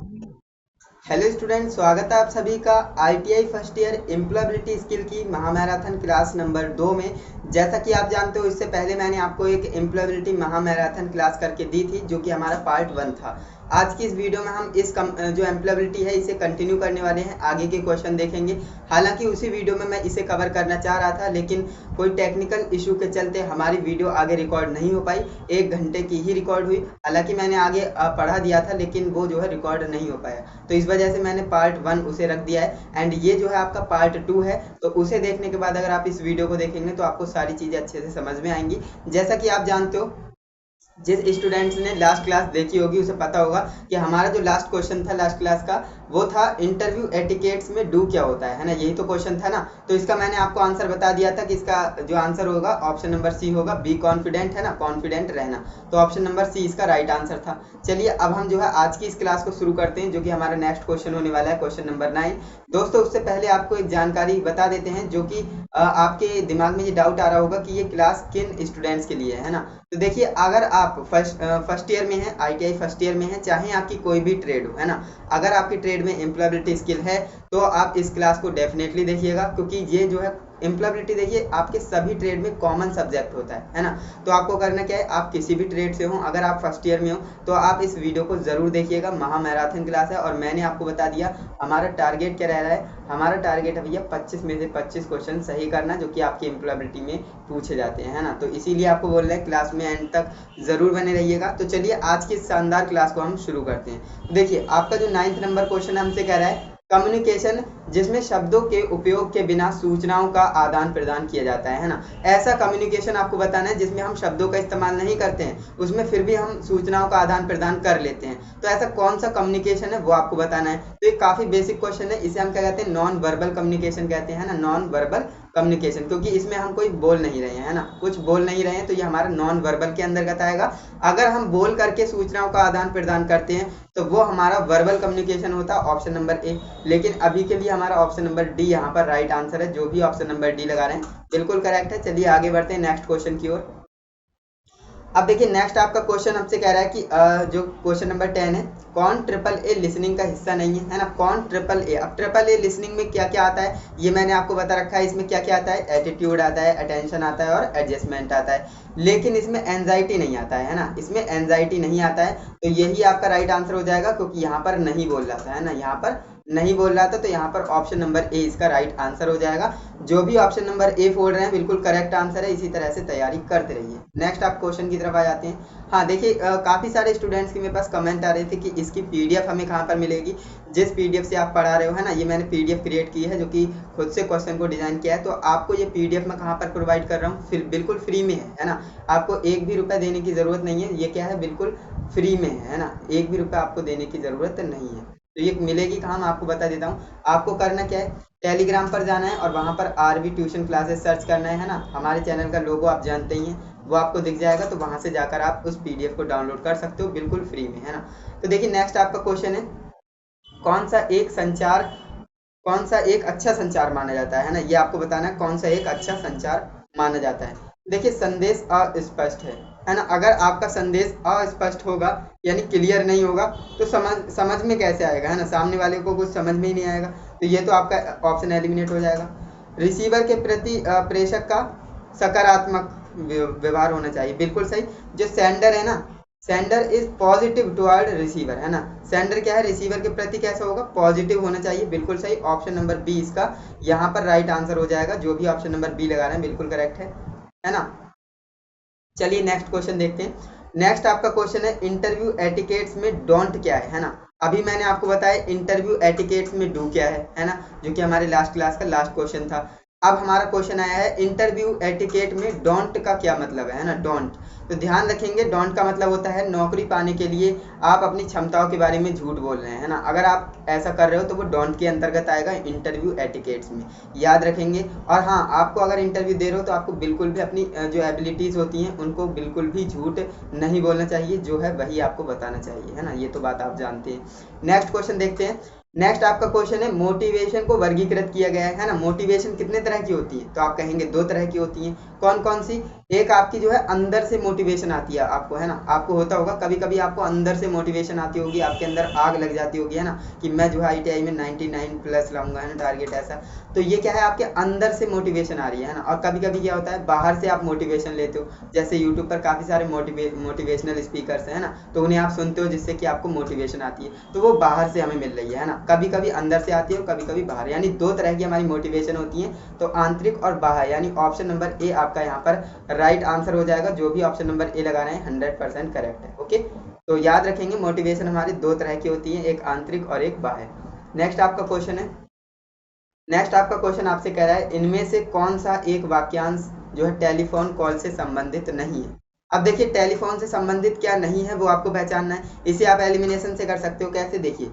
Hello student, स्वागत है आप सभी का ITI first year employability skill की महामैराथन क्लास नंबर 2 में। जैसा कि आप जानते हो, इससे पहले मैंने आपको एक एम्प्लॉयबिलिटी महामैराथन क्लास करके दी थी जो कि हमारा पार्ट 1 था। आज की इस वीडियो में हम जो एम्प्लॉयबिलिटी है इसे कंटिन्यू करने वाले हैं, आगे के क्वेश्चन देखेंगे। हालांकि उसी वीडियो में मैं इसे कवर करना चाह रहा था, लेकिन कोई टेक्निकल इशू के चलते हमारी वीडियो आगे रिकॉर्ड नहीं हो पाई। 1 घंटे की ही रिकॉर्ड हुई। हालांकि मैंने आगे पढ़ा दिया था, लेकिन वो जो है रिकॉर्ड नहीं हो पाया, तो इस वजह से मैंने पार्ट 1 उसे रख दिया है। एंड ये जो है आपका पार्ट 2 है, तो उसे देखने के बाद अगर आप इस वीडियो को देखेंगे तो आपको सारी चीज़ें अच्छे से समझ में आएंगी। जैसा कि आप जानते हो, जिस स्टूडेंट्स ने लास्ट क्लास देखी होगी उसे पता होगा कि हमारा जो लास्ट क्वेश्चन था लास्ट क्लास का, वो था इंटरव्यू एटिकेट्स में डू क्या होता है ना। यही तो क्वेश्चन था ना। तो इसका मैंने आपको आंसर बता दिया था कि इसका जो आंसर होगा ऑप्शन नंबर सी होगा, बी कॉन्फिडेंट है ना, कॉन्फिडेंट रहना। तो ऑप्शन नंबर सी इसका राइट आंसर था। चलिए अब हम जो है आज की इस क्लास को शुरू करते हैं, जो कि हमारा नेक्स्ट क्वेश्चन होने वाला है, क्वेश्चन नंबर 9। दोस्तों, उससे पहले आपको एक जानकारी बता देते हैं, जो कि आपके दिमाग में ये डाउट आ रहा होगा कि ये क्लास किन स्टूडेंट्स के लिए है ना। तो देखिए, अगर आप फर्स्ट ईयर में हैं, आईटीआई फर्स्ट ईयर में हैं, चाहे आपकी कोई भी ट्रेड हो, है ना, अगर आपकी ट्रेड में एम्प्लॉयबिलिटी स्किल है तो आप इस क्लास को डेफिनेटली देखिएगा, क्योंकि ये जो है एम्प्लॉयबिलिटी, देखिए आपके सभी ट्रेड में कॉमन सब्जेक्ट होता है ना। तो आपको करना क्या है, आप किसी भी ट्रेड से हो, अगर आप फर्स्ट ईयर में हो तो आप इस वीडियो को जरूर देखिएगा। महामैराथन क्लास है और मैंने आपको बता दिया हमारा टारगेट क्या रह रहा है। हमारा टारगेट है भैया 25 में से 25 क्वेश्चन सही करना, जो कि आपकी एम्प्लॉयबिलिटी में पूछे जाते हैं, है ना। तो इसीलिए आपको बोल रहे हैं क्लास में एंड तक जरूर बने रहिएगा। तो चलिए आज की शानदार क्लास को हम शुरू करते हैं। देखिए, आपका जो 9th नंबर क्वेश्चन है हमसे कह रहा है कम्युनिकेशन जिसमें शब्दों के उपयोग के बिना सूचनाओं का आदान प्रदान किया जाता है ना। ऐसा कम्युनिकेशन आपको बताना है जिसमें हम शब्दों का इस्तेमाल नहीं करते हैं, उसमें फिर भी हम सूचनाओं का आदान प्रदान कर लेते हैं। तो ऐसा कौन सा कम्युनिकेशन है वो आपको बताना है। तो ये काफी बेसिक क्वेश्चन है, इसे हम क्या कहते हैं, नॉन वर्बल कम्युनिकेशन कहते हैं ना, नॉन वर्बल कम्युनिकेशन। क्योंकि इसमें हम कोई बोल नहीं रहे हैं, है ना, कुछ बोल नहीं रहे हैं, तो ये हमारा नॉन वर्बल के अंतर्गत आएगा। अगर हम बोल करके सूचनाओं का आदान प्रदान करते हैं तो वो हमारा वर्बल कम्युनिकेशन होता है, ऑप्शन नंबर ए। लेकिन अभी के लिए हमारा ऑप्शन नंबर डी यहाँ पर राइट आंसर है। जो भी ऑप्शन नंबर डी लगा रहे हैं बिल्कुल करेक्ट है। चलिए आगे बढ़ते हैं नेक्स्ट क्वेश्चन की ओर। अब देखिए, नेक्स्ट आपका क्वेश्चन हमसे कह रहा है कि जो क्वेश्चन नंबर 10 है, कौन ट्रिपल ए लिसनिंग का हिस्सा नहीं है ना। कौन ट्रिपल ए, अब ट्रिपल ए लिसनिंग में क्या क्या आता है ये मैंने आपको बता रखा है। इसमें क्या क्या आता है, एटीट्यूड आता है, अटेंशन आता है और एडजस्टमेंट आता है। लेकिन इसमें एंजाइटी नहीं आता है ना, इसमें एंजाइटी नहीं आता है। तो यही आपका राइट आंसर हो जाएगा, क्योंकि यहाँ पर नहीं बोल रहा था, है ना, यहाँ पर नहीं बोल रहा था। तो यहाँ पर ऑप्शन नंबर ए इसका राइट आंसर हो जाएगा। जो भी ऑप्शन नंबर ए बोल रहे हैं बिल्कुल करेक्ट आंसर है। इसी तरह से तैयारी करते रहिए। नेक्स्ट आप क्वेश्चन की तरफ आ जाते हैं। हाँ देखिए, काफी सारे स्टूडेंट्स के मेरे पास कमेंट आ रहे थे कि इसकी पीडीएफ हमें कहाँ पर मिलेगी। जिस पीडीएफ से आप पढ़ा रहे हो, है ना, ये मैंने पीडीएफ क्रिएट की है, जो कि खुद से क्वेश्चन को डिजाइन किया है। तो आपको ये पीडीएफ मैं कहाँ पर प्रोवाइड कर रहा हूँ, फिर बिल्कुल फ्री में है ना। आपको एक भी रुपया देने की जरूरत नहीं है। ये क्या है, बिल्कुल फ्री में है ना, एक भी रुपया आपको देने की जरूरत नहीं है। तो ये मिलेगी कहाँ, मैं आपको बता देता हूँ। आपको करना क्या है, टेलीग्राम पर जाना है और वहाँ पर आरबी ट्यूशन क्लासेस सर्च करना है ना। हमारे चैनल का लोगो आप जानते ही हैं, वो आपको दिख जाएगा। तो वहाँ से जाकर आप उस पीडीएफ को डाउनलोड कर सकते हो बिल्कुल फ्री में, है ना। तो देखिए, नेक्स्ट आपका क्वेश्चन है, कौन सा एक संचार कौन सा एक अच्छा संचार माना जाता है ना। ये आपको बताना है कौन सा एक अच्छा संचार माना जाता है। देखिए, संदेश अस्पष्ट है ना। अगर आपका संदेश अस्पष्ट होगा यानी क्लियर नहीं होगा तो समझ में कैसे आएगा, है ना, सामने वाले को कुछ समझ में ही नहीं आएगा। तो ये तो आपका ऑप्शन एलिमिनेट हो जाएगा। रिसीवर के प्रति प्रेषक का सकारात्मक व्यवहार होना चाहिए, बिल्कुल सही। जो सेंडर है ना, sender is positive toward receiver, है ना। सेंडर क्या है, रिसीवर के प्रति कैसा होगा, पॉजिटिव होना चाहिए, बिल्कुल सही। ऑप्शन नंबर बी इसका यहाँ पर राइट आंसर हो जाएगा। जो भी ऑप्शन नंबर बी लगा रहे हैं बिल्कुल करेक्ट है ना। चलिए नेक्स्ट क्वेश्चन देखते हैं। नेक्स्ट आपका क्वेश्चन है, इंटरव्यू एटिकेट्स में डोंट क्या है ना। अभी मैंने आपको बताया इंटरव्यू एटिकेट्स में डू क्या है ना, जो कि हमारे लास्ट क्लास का लास्ट क्वेश्चन था। अब हमारा क्वेश्चन आया है इंटरव्यू एटिकेट में डोंट का क्या मतलब है ना। डोंट, तो ध्यान रखेंगे, डोंट का मतलब होता है नौकरी पाने के लिए आप अपनी क्षमताओं के बारे में झूठ बोल रहे हैं, है ना। अगर आप ऐसा कर रहे हो तो वो डोंट के अंतर्गत आएगा इंटरव्यू एटिकेट्स में, याद रखेंगे। और हाँ, आपको अगर इंटरव्यू दे रहे हो तो आपको बिल्कुल भी अपनी जो एबिलिटीज होती हैं उनको बिल्कुल भी झूठ नहीं बोलना चाहिए, जो है वही आपको बताना चाहिए, है ना। ये तो बात आप जानते हैं। नेक्स्ट क्वेश्चन देखते हैं। नेक्स्ट आपका क्वेश्चन है, मोटिवेशन को वर्गीकृत किया गया है ना। मोटिवेशन कितने तरह की होती है, तो आप कहेंगे 2 तरह की होती हैं। कौन कौन सी, एक आपकी जो है अंदर से मोटिवेशन आती है आपको, है ना, आपको होता होगा कभी कभी आपको अंदर से मोटिवेशन आती होगी, आपके अंदर आग लग जाती होगी, है ना, कि मैं जो है आईटीआई में 99 प्लस लाऊंगा, है ना, टारगेट ऐसा। तो ये क्या है, आपके अंदर से मोटिवेशन आ रही है ना। और कभी कभी क्या होता है, बाहर से आप मोटिवेशन लेते हो, जैसे यूट्यूब पर काफ़ी सारे मोटिवेशनल स्पीकर्स हैं, है ना, तो उन्हें आप सुनते हो जिससे कि आपको मोटिवेशन आती है, तो वो बाहर से हमें मिल रही है ना। कभी कभी अंदर से आती है और कभी कभी बाहर, यानी दो तरह की हमारी मोटिवेशन होती है, तो आंतरिक और बाह्य, यानी ऑप्शन नंबर ए आपका यहाँ पर राइट आंसर हो जाएगा। जो भी ऑप्शन नंबर ए लगा रहे हैं 100% करेक्ट है। ओके, तो याद रखेंगे मोटिवेशन हमारी दो तरह की होती है, एक आंतरिक और एक बाह्य। नेक्स्ट आपका क्वेश्चन है, नेक्स्ट आपका क्वेश्चन आपसे कह रहा है इनमें से कौन सा एक वाक्यांश जो है टेलीफोन कॉल से संबंधित नहीं है। अब देखिए टेलीफोन से संबंधित क्या नहीं है वो आपको पहचानना है। इसे आप एलिमिनेशन से कर सकते हो। कैसे, देखिए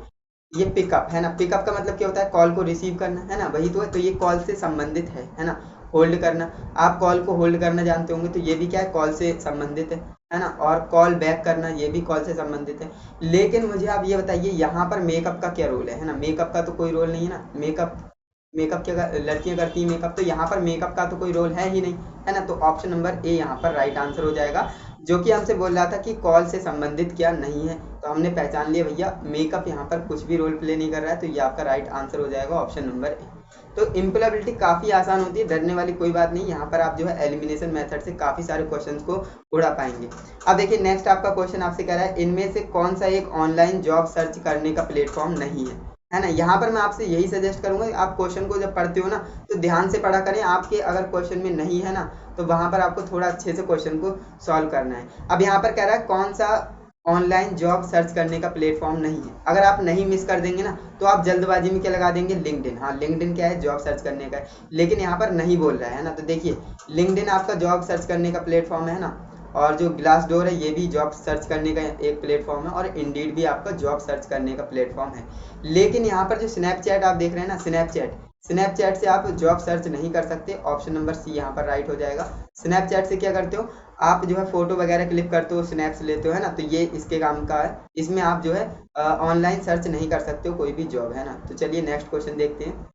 ये पिकअप है ना, पिकअप का मतलब क्या होता है, कॉल को रिसीव करना, है ना, वही तो है। तो ये कॉल से संबंधित है ना। होल्ड करना, आप कॉल को होल्ड करना जानते होंगे, तो ये भी क्या है, कॉल से संबंधित है ना। और कॉल बैक करना, ये भी कॉल से संबंधित है। लेकिन मुझे आप ये बताइए यहाँ पर मेकअप का क्या रोल है ना। मेकअप का तो कोई रोल नहीं है ना। मेकअप मेकअप क्या लड़कियां करती हैं मेकअप, तो यहाँ पर मेकअप का तो कोई रोल है ही नहीं, है ना। तो ऑप्शन नंबर ए यहाँ पर राइट आंसर हो जाएगा। जो कि हमसे बोल रहा था कि कॉल से संबंधित क्या नहीं है, तो हमने पहचान लिया भैया मेकअप यहाँ पर कुछ भी रोल प्ले नहीं कर रहा है, तो ये आपका राइट आंसर हो जाएगा ऑप्शन नंबर ए। तो इम्प्लॉयबिलिटी काफ़ी आसान होती है, डरने वाली कोई बात नहीं। यहाँ पर आप जो है एलिमिनेशन मेथड से काफ़ी सारे क्वेश्चंस को उड़ा पाएंगे। अब देखिए नेक्स्ट आपका क्वेश्चन आपसे कह रहा है इनमें से कौन सा एक ऑनलाइन जॉब सर्च करने का प्लेटफॉर्म नहीं है ना। यहाँ पर मैं आपसे यही सजेस्ट करूंगा कि आप क्वेश्चन को जब पढ़ते हो ना तो ध्यान से पढ़ा करें। आपके अगर क्वेश्चन में नहीं है ना तो वहां पर आपको थोड़ा अच्छे से क्वेश्चन को सॉल्व करना है। अब यहाँ पर कह रहा है कौन सा ऑनलाइन जॉब सर्च करने का प्लेटफॉर्म नहीं है। अगर आप नहीं मिस कर देंगे ना तो आप जल्दबाजी में क्या लगा देंगे, लिंक्डइन। हाँ, लिंक्डइन क्या है, जॉब सर्च करने का है, लेकिन यहाँ पर नहीं बोल रहा है ना। तो देखिए लिंक्डइन आपका जॉब सर्च करने का प्लेटफॉर्म है ना, और जो ग्लास डोर है ये भी जॉब सर्च करने का एक प्लेटफॉर्म है, और इंडीड भी आपका जॉब सर्च करने का प्लेटफॉर्म है। लेकिन यहाँ पर जो स्नैपचैट आप देख रहे हैं ना, स्नैपचैट से आप जॉब सर्च नहीं कर सकते। ऑप्शन नंबर सी यहाँ पर राइट हो जाएगा। स्नैपचैट से क्या करते हो, आप जो है फोटो वगैरह क्लिक करते हो, स्नैप्स लेते हो, है ना, तो ये इसके काम का है। इसमें आप जो है ऑनलाइन सर्च नहीं कर सकते हो कोई भी जॉब, है ना। तो चलिए नेक्स्ट क्वेश्चन देखते हैं।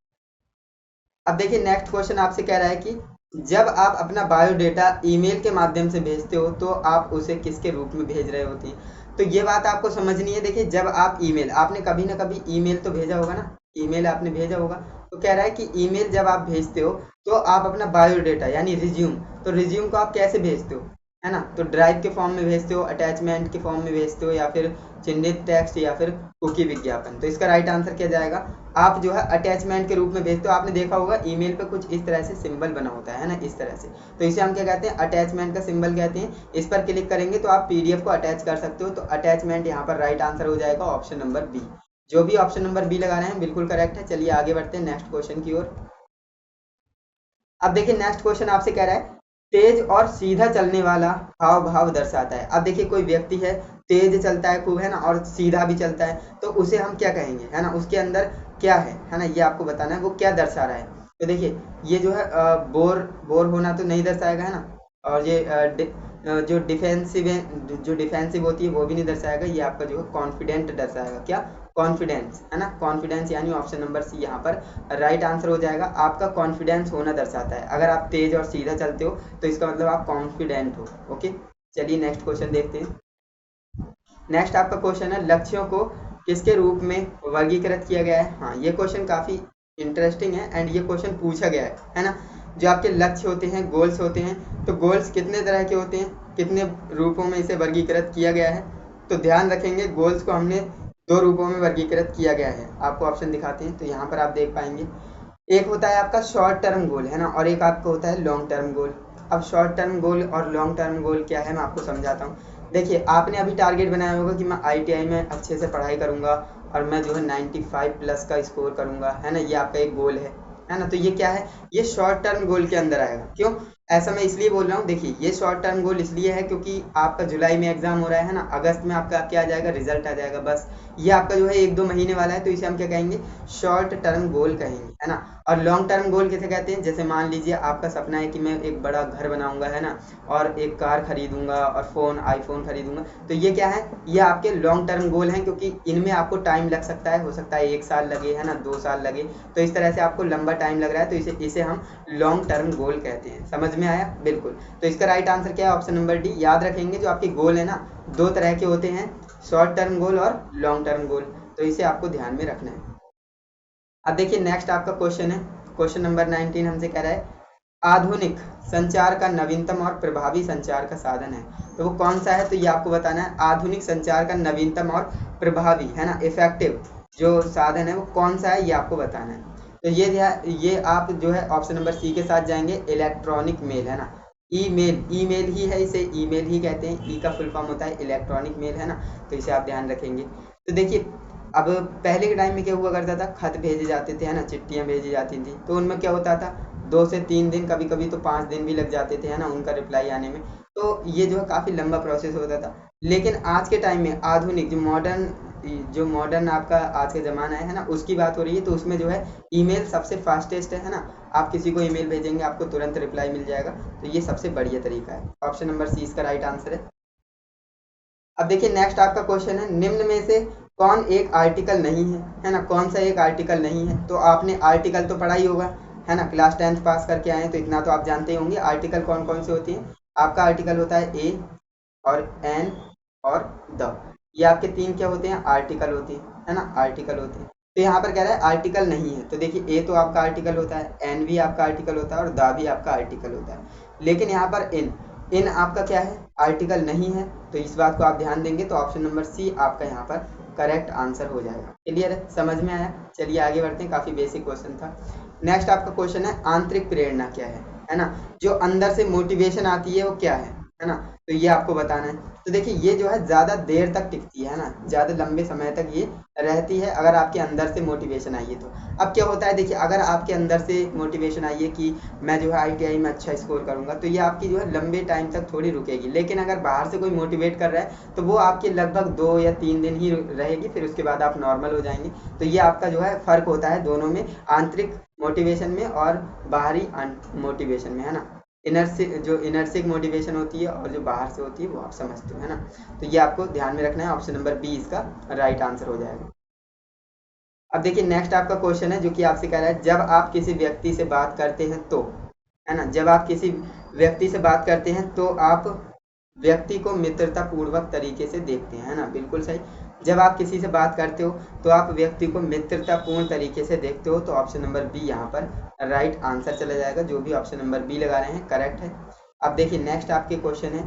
अब देखिए नेक्स्ट क्वेश्चन आपसे कह रहा है कि जब आप अपना बायोडेटा ईमेल के माध्यम से भेजते हो तो आप उसे किसके रूप में भेज रहे होते हैं। तो ये बात आपको समझनी है। देखिए जब आप ईमेल, आपने कभी ना कभी ईमेल तो भेजा होगा ना, ईमेल आपने भेजा होगा। तो कह रहा है कि ईमेल जब आप भेजते हो तो आप अपना बायोडेटा यानी रिज्यूम, तो रिज्यूम को आप कैसे भेजते हो, है ना। तो ड्राइव के फॉर्म में भेजते हो, अटैचमेंट के फॉर्म में भेजते हो, या फिर चिन्हित टेक्स्ट, या फिर कुकी विज्ञापन। तो इसका राइट आंसर क्या जाएगा, आप जो है अटैचमेंट के रूप में भेजते हो। आपने देखा होगा ईमेल पे कुछ इस तरह से सिंबल बना होता है ना, इस तरह से। तो इसे हम क्या कहते हैं, अटैचमेंट का सिंबल कहते हैं। इस पर क्लिक करेंगे तो आप पीडीएफ को अटैच कर सकते हो। तो अटैचमेंट यहाँ पर राइट आंसर हो जाएगा ऑप्शन नंबर बी। जो भी ऑप्शन नंबर बी लगा रहे हैं बिल्कुल करेक्ट है। चलिए आगे बढ़ते हैं नेक्स्ट क्वेश्चन की ओर। अब देखिए नेक्स्ट क्वेश्चन आपसे कह रहा है तेज और सीधा चलने वाला हाव भाव दर्शाता है। अब देखिए कोई व्यक्ति है, तेज चलता है खूब, है ना, और सीधा भी चलता है, तो उसे हम क्या कहेंगे, है ना, उसके अंदर क्या है ना, ये आपको बताना है वो क्या दर्शा रहा है। तो देखिए ये जो है बोर बोर होना तो नहीं दर्शाएगा, है ना। और ये जो डिफेंसिव होती है वो भी नहीं दर्शाएगा। ये आपका जो है कॉन्फिडेंट दर्शाएगा। क्या, कॉन्फिडेंस, है ना, कॉन्फिडेंस, यानी ऑप्शन नंबर सी यहाँ पर राइट आंसर हो जाएगा। आपका कॉन्फिडेंस होना दर्शाता है। अगर आप तेज और सीधा चलते हो तो इसका मतलब आप कॉन्फिडेंट हो। ओके, चलिए नेक्स्ट क्वेश्चन देखते हैं। नेक्स्ट आपका क्वेश्चन है लक्ष्यों को किसके रूप में वर्गीकृत किया गया है। हाँ, ये क्वेश्चन काफी इंटरेस्टिंग है एंड ये क्वेश्चन पूछा गया है ना। जो आपके लक्ष्य होते हैं, गोल्स होते हैं, तो गोल्स कितने तरह के होते हैं, कितने रूपों में इसे वर्गीकृत किया गया है। तो ध्यान रखेंगे गोल्स को हमने दो रूपों में वर्गीकृत किया गया है। आपको ऑप्शन दिखाते हैं तो यहाँ पर आप देख पाएंगे, एक होता है आपका शॉर्ट टर्म गोल, है ना, और एक आपका होता है लॉन्ग टर्म गोल। अब शॉर्ट टर्म गोल और लॉन्ग टर्म गोल क्या है मैं आपको समझाता हूँ। देखिए आपने अभी टारगेट बनाया होगा कि मैं आईटीआई में अच्छे से पढ़ाई करूंगा और मैं जो है 95 प्लस का स्कोर करूंगा, है ना, ये आपका एक गोल है ना। तो ये क्या है, ये शॉर्ट टर्म गोल के अंदर आएगा। क्यों ऐसा मैं इसलिए बोल रहा हूँ, देखिए ये शॉर्ट टर्म गोल इसलिए है क्योंकि आपका जुलाई में एग्जाम हो रहा है ना, अगस्त में आपका क्या आ जाएगा, रिजल्ट आ जाएगा, बस ये आपका जो है 1-2 महीने वाला है। तो इसे हम क्या कहेंगे, शॉर्ट टर्म गोल कहेंगे, है ना। और लॉन्ग टर्म गोल किसे कहते हैं, जैसे मान लीजिए आपका सपना है कि मैं एक बड़ा घर बनाऊंगा, है ना, और एक कार खरीदूंगा और फोन आईफोन खरीदूंगा। तो ये क्या है, ये आपके लॉन्ग टर्म गोल हैं, क्योंकि इनमें आपको टाइम लग सकता है, हो सकता है 1 साल लगे, है ना, 2 साल लगे। तो इस तरह से आपको लंबा टाइम लग रहा है, तो इसे हम लॉन्ग टर्म गोल कहते हैं। समझ में में आया? बिल्कुल। तो इसका राइट आंसर क्या है? Option number D. याद रखेंगे जो आपके गोल है ना, दो तरह के होते हैं, शॉर्ट टर्म गोल और लॉन्ग टर्म गोल, तो इसे आपको ध्यान में रखना है। अब देखिए नेक्स्ट आपका क्वेश्चन है, क्वेश्चन नंबर 19 हमसे कह रहा है आधुनिक संचार का नवीनतम और प्रभावी संचार का साधन है, तो वो कौन सा है? तो ये आपको बताना है। आधुनिक संचार का नवीनतम और प्रभावी है ना, इफेक्टिव जो साधन है वो कौन सा है, ये आपको बताना है। तो ये आप जो है ऑप्शन नंबर सी के साथ जाएंगे, इलेक्ट्रॉनिक मेल है ना, ईमेल, ईमेल ही है, इसे ईमेल ही कहते हैं, ई का फुल फॉर्म होता है इलेक्ट्रॉनिक मेल है ना, तो इसे आप ध्यान रखेंगे। तो देखिए अब पहले के टाइम में क्या हुआ करता था, खत भेजे जाते थे है ना, चिट्ठियां भेजी जाती थी, तो उनमें क्या होता था 2 से 3 दिन, कभी कभी तो 5 दिन भी लग जाते थे है ना उनका रिप्लाई आने में, तो ये जो है काफ़ी लंबा प्रोसेस होता था। लेकिन आज के टाइम में आधुनिक जो मॉडर्न आपका आज का ज़माना है ना, उसकी बात हो रही है, तो उसमें जो है ईमेल सबसे फास्टेस्ट है ना, आप किसी को ईमेल भेजेंगे आपको तुरंत रिप्लाई मिल जाएगा, तो ये सबसे बढ़िया तरीका है। ऑप्शन नंबर सी इसका राइट आंसर है। अब देखिए नेक्स्ट आपका क्वेश्चन है निम्न में से कौन एक आर्टिकल नहीं है ना, कौन सा एक आर्टिकल नहीं है? तो आपने आर्टिकल तो पढ़ा ही होगा है ना, क्लास 10th पास करके आए हैं तो इतना तो आप जानते ही होंगे। आर्टिकल कौन कौन से होती हैं? आपका आर्टिकल होता है ए और एन और द, ये आपके 3 क्या होते हैं? आर्टिकल होते हैं है ना, आर्टिकल होते हैं। तो यहाँ पर कह रहा है आर्टिकल नहीं है, तो देखिए ए तो आपका आर्टिकल होता है, एन भी आपका आर्टिकल होता है और द भी आपका आर्टिकल होता है, लेकिन यहाँ पर इन आपका क्या है? आर्टिकल नहीं है, तो इस बात को आप ध्यान देंगे, तो ऑप्शन नंबर सी आपका यहाँ पर करेक्ट आंसर हो जाएगा। क्लियर है, समझ में आया? चलिए आगे बढ़ते हैं, काफ़ी बेसिक क्वेश्चन था। नेक्स्ट आपका क्वेश्चन है आंतरिक प्रेरणा क्या है ना, जो अंदर से मोटिवेशन आती है वो क्या है ना, तो ये आपको बताना है। तो देखिए ये जो है ज़्यादा देर तक टिकती है ना, ज़्यादा लंबे समय तक ये रहती है अगर आपके अंदर से मोटिवेशन आई है तो। अब क्या होता है देखिए, अगर आपके अंदर से मोटिवेशन आई है कि मैं जो है ITI में अच्छा स्कोर करूंगा, तो ये आपकी जो है लंबे टाइम तक थोड़ी रुकेगी, लेकिन अगर बाहर से कोई मोटिवेट कर रहा है तो वो आपके लगभग 2 या 3 दिन ही रहेगी, फिर उसके बाद आप नॉर्मल हो जाएंगे। तो ये आपका जो है फ़र्क होता है दोनों में, आंतरिक मोटिवेशन में और बाहरी मोटिवेशन में है ना। इनर्सिक मोटिवेशन होती है और जो बाहर से होती है वो आप समझते हो है ना, तो ये आपको ध्यान में रखना है। ऑप्शन नंबर बी इसका राइट आंसर हो जाएगा। अब देखिए नेक्स्ट आपका क्वेश्चन है जो कि आपसे कह रहा है जब आप किसी व्यक्ति से बात करते हैं तो है ना, जब आप किसी व्यक्ति से बात करते हैं तो आप व्यक्ति को मित्रतापूर्वक तरीके से देखते हैं है ना, बिल्कुल सही। जब आप किसी से बात करते हो तो आप व्यक्ति को मित्रतापूर्ण तरीके से देखते हो, तो ऑप्शन नंबर बी यहाँ पर राइट आंसर चला जाएगा। जो भी ऑप्शन नंबर बी लगा रहे हैं करेक्ट है। अब देखिए नेक्स्ट आपके क्वेश्चन है,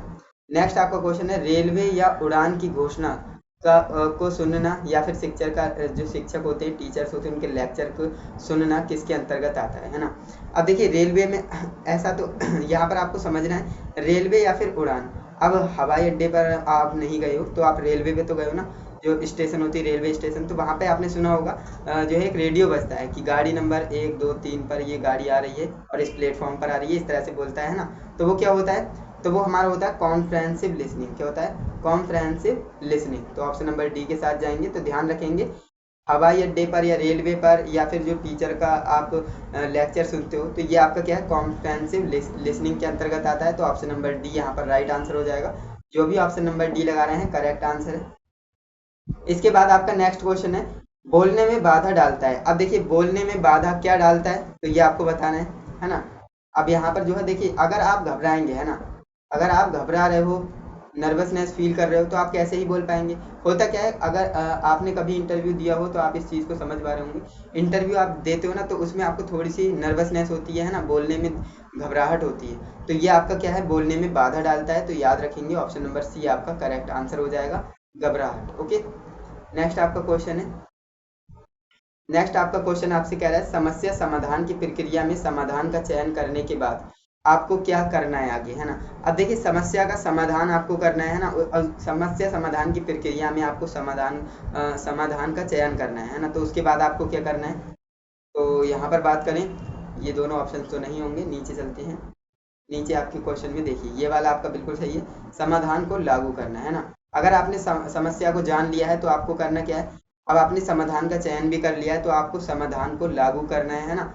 नेक्स्ट आपका क्वेश्चन है रेलवे या उड़ान की घोषणा को सुनना या फिर शिक्षक का जो शिक्षक होते हैं, टीचर्स होते हैं, उनके लेक्चर को सुनना किसके अंतर्गत आता है ना। अब देखिए रेलवे में ऐसा तो यहाँ पर आपको समझना है रेलवे या फिर उड़ान। अब हवाई अड्डे पर आप नहीं गए हो तो आप रेलवे पे तो गए हो ना, जो स्टेशन होती है रेलवे स्टेशन, तो वहाँ पे आपने सुना होगा जो है एक रेडियो बजता है कि गाड़ी नंबर 1 2 3 पर ये गाड़ी आ रही है और इस प्लेटफॉर्म पर आ रही है, इस तरह से बोलता है ना। तो वो क्या होता है, तो वो हमारा होता है कॉन्फ्रेंसिव लिसनिंग। क्या होता है? कॉन्फ्रेंसिव लिसनिंग। तो ऑप्शन नंबर डी के साथ जाएंगे, तो ध्यान रखेंगे हवाई अड्डे पर या रेलवे पर या फिर जो टीचर का आप लेक्चर सुनते हो, तो ये आपका क्या है? कॉम्प्रेहेंसिव लिसनिंग के अंतर्गत आता है, तो ऑप्शन नंबर डी यहाँ पर राइट आंसर हो जाएगा। जो भी ऑप्शन नंबर डी लगा रहे हैं करेक्ट आंसर है। इसके बाद आपका नेक्स्ट क्वेश्चन है बोलने में बाधा डालता है। अब देखिए बोलने में बाधा क्या डालता है, तो ये आपको बताना है ना। अब यहाँ पर जो है देखिए अगर आप घबराएंगे है ना, अगर आप घबरा रहे हो, नर्वसनेस फील कर रहे हो, तो आप कैसे ही बोल पाएंगे। होता क्या है, अगर आपने कभी इंटरव्यू दिया हो तो आप इस चीज़ को समझ पा रहे होंगे। इंटरव्यू आप देते हो ना, तो उसमें आपको थोड़ी सी नर्वसनेस होती है ना, बोलने में घबराहट होती है, तो ये आपका क्या है? बोलने में बाधा डालता है। तो याद रखेंगे ऑप्शन नंबर सी आपका करेक्ट आंसर हो जाएगा, घबराहट। ओके, नेक्स्ट आपका क्वेश्चन है, नेक्स्ट आपका क्वेश्चन आपसे कह रहा है समस्या समाधान की प्रक्रिया में समाधान का चयन करने के बाद आपको क्या करना है आगे है ना। अब देखिए समस्या का समाधान आपको करना है ना, और समस्या समाधान की प्रक्रिया में आपको समाधान का चयन करना है ना, तो उसके बाद आपको क्या करना है। तो यहाँ पर बात करें, ये दोनों ऑप्शन तो नहीं होंगे, नीचे चलते हैं। नीचे आपके क्वेश्चन में देखिए ये वाला आपका बिल्कुल सही है, समाधान को लागू करना है ना। अगर आपने समस्या को जान लिया है तो आपको करना क्या है, अब आपने समाधान का चयन भी कर लिया है तो आपको समाधान को लागू करना है ना,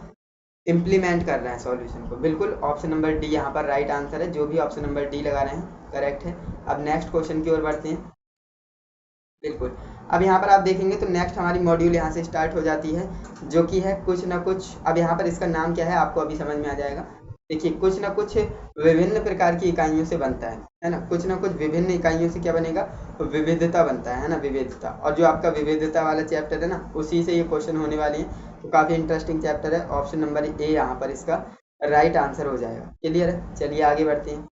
इम्प्लीमेंट करना है सॉल्यूशन को। बिल्कुल ऑप्शन नंबर डी यहाँ पर राइट आंसर है। जो भी ऑप्शन नंबर डी लगा रहे हैं करेक्ट है। अब नेक्स्ट क्वेश्चन की ओर बढ़ते हैं। बिल्कुल, अब यहाँ पर आप देखेंगे तो नेक्स्ट हमारी मॉड्यूल यहाँ से स्टार्ट हो जाती है, जो कि है कुछ ना कुछ। अब यहाँ पर इसका नाम क्या है आपको अभी समझ में आ जाएगा। देखिए कुछ ना कुछ विभिन्न प्रकार की इकाइयों से बनता है ना, कुछ ना कुछ विभिन्न इकाइयों से क्या बनेगा, विविधता बनता है ना, विविधता। और जो आपका विविधता वाला चैप्टर है ना, उसी से ये क्वेश्चन होने वाले हैं, तो काफी इंटरेस्टिंग चैप्टर है। ऑप्शन नंबर ए यहाँ पर इसका राइट आंसर हो जाएगा। क्लियर है, चलिए आगे बढ़ते हैं।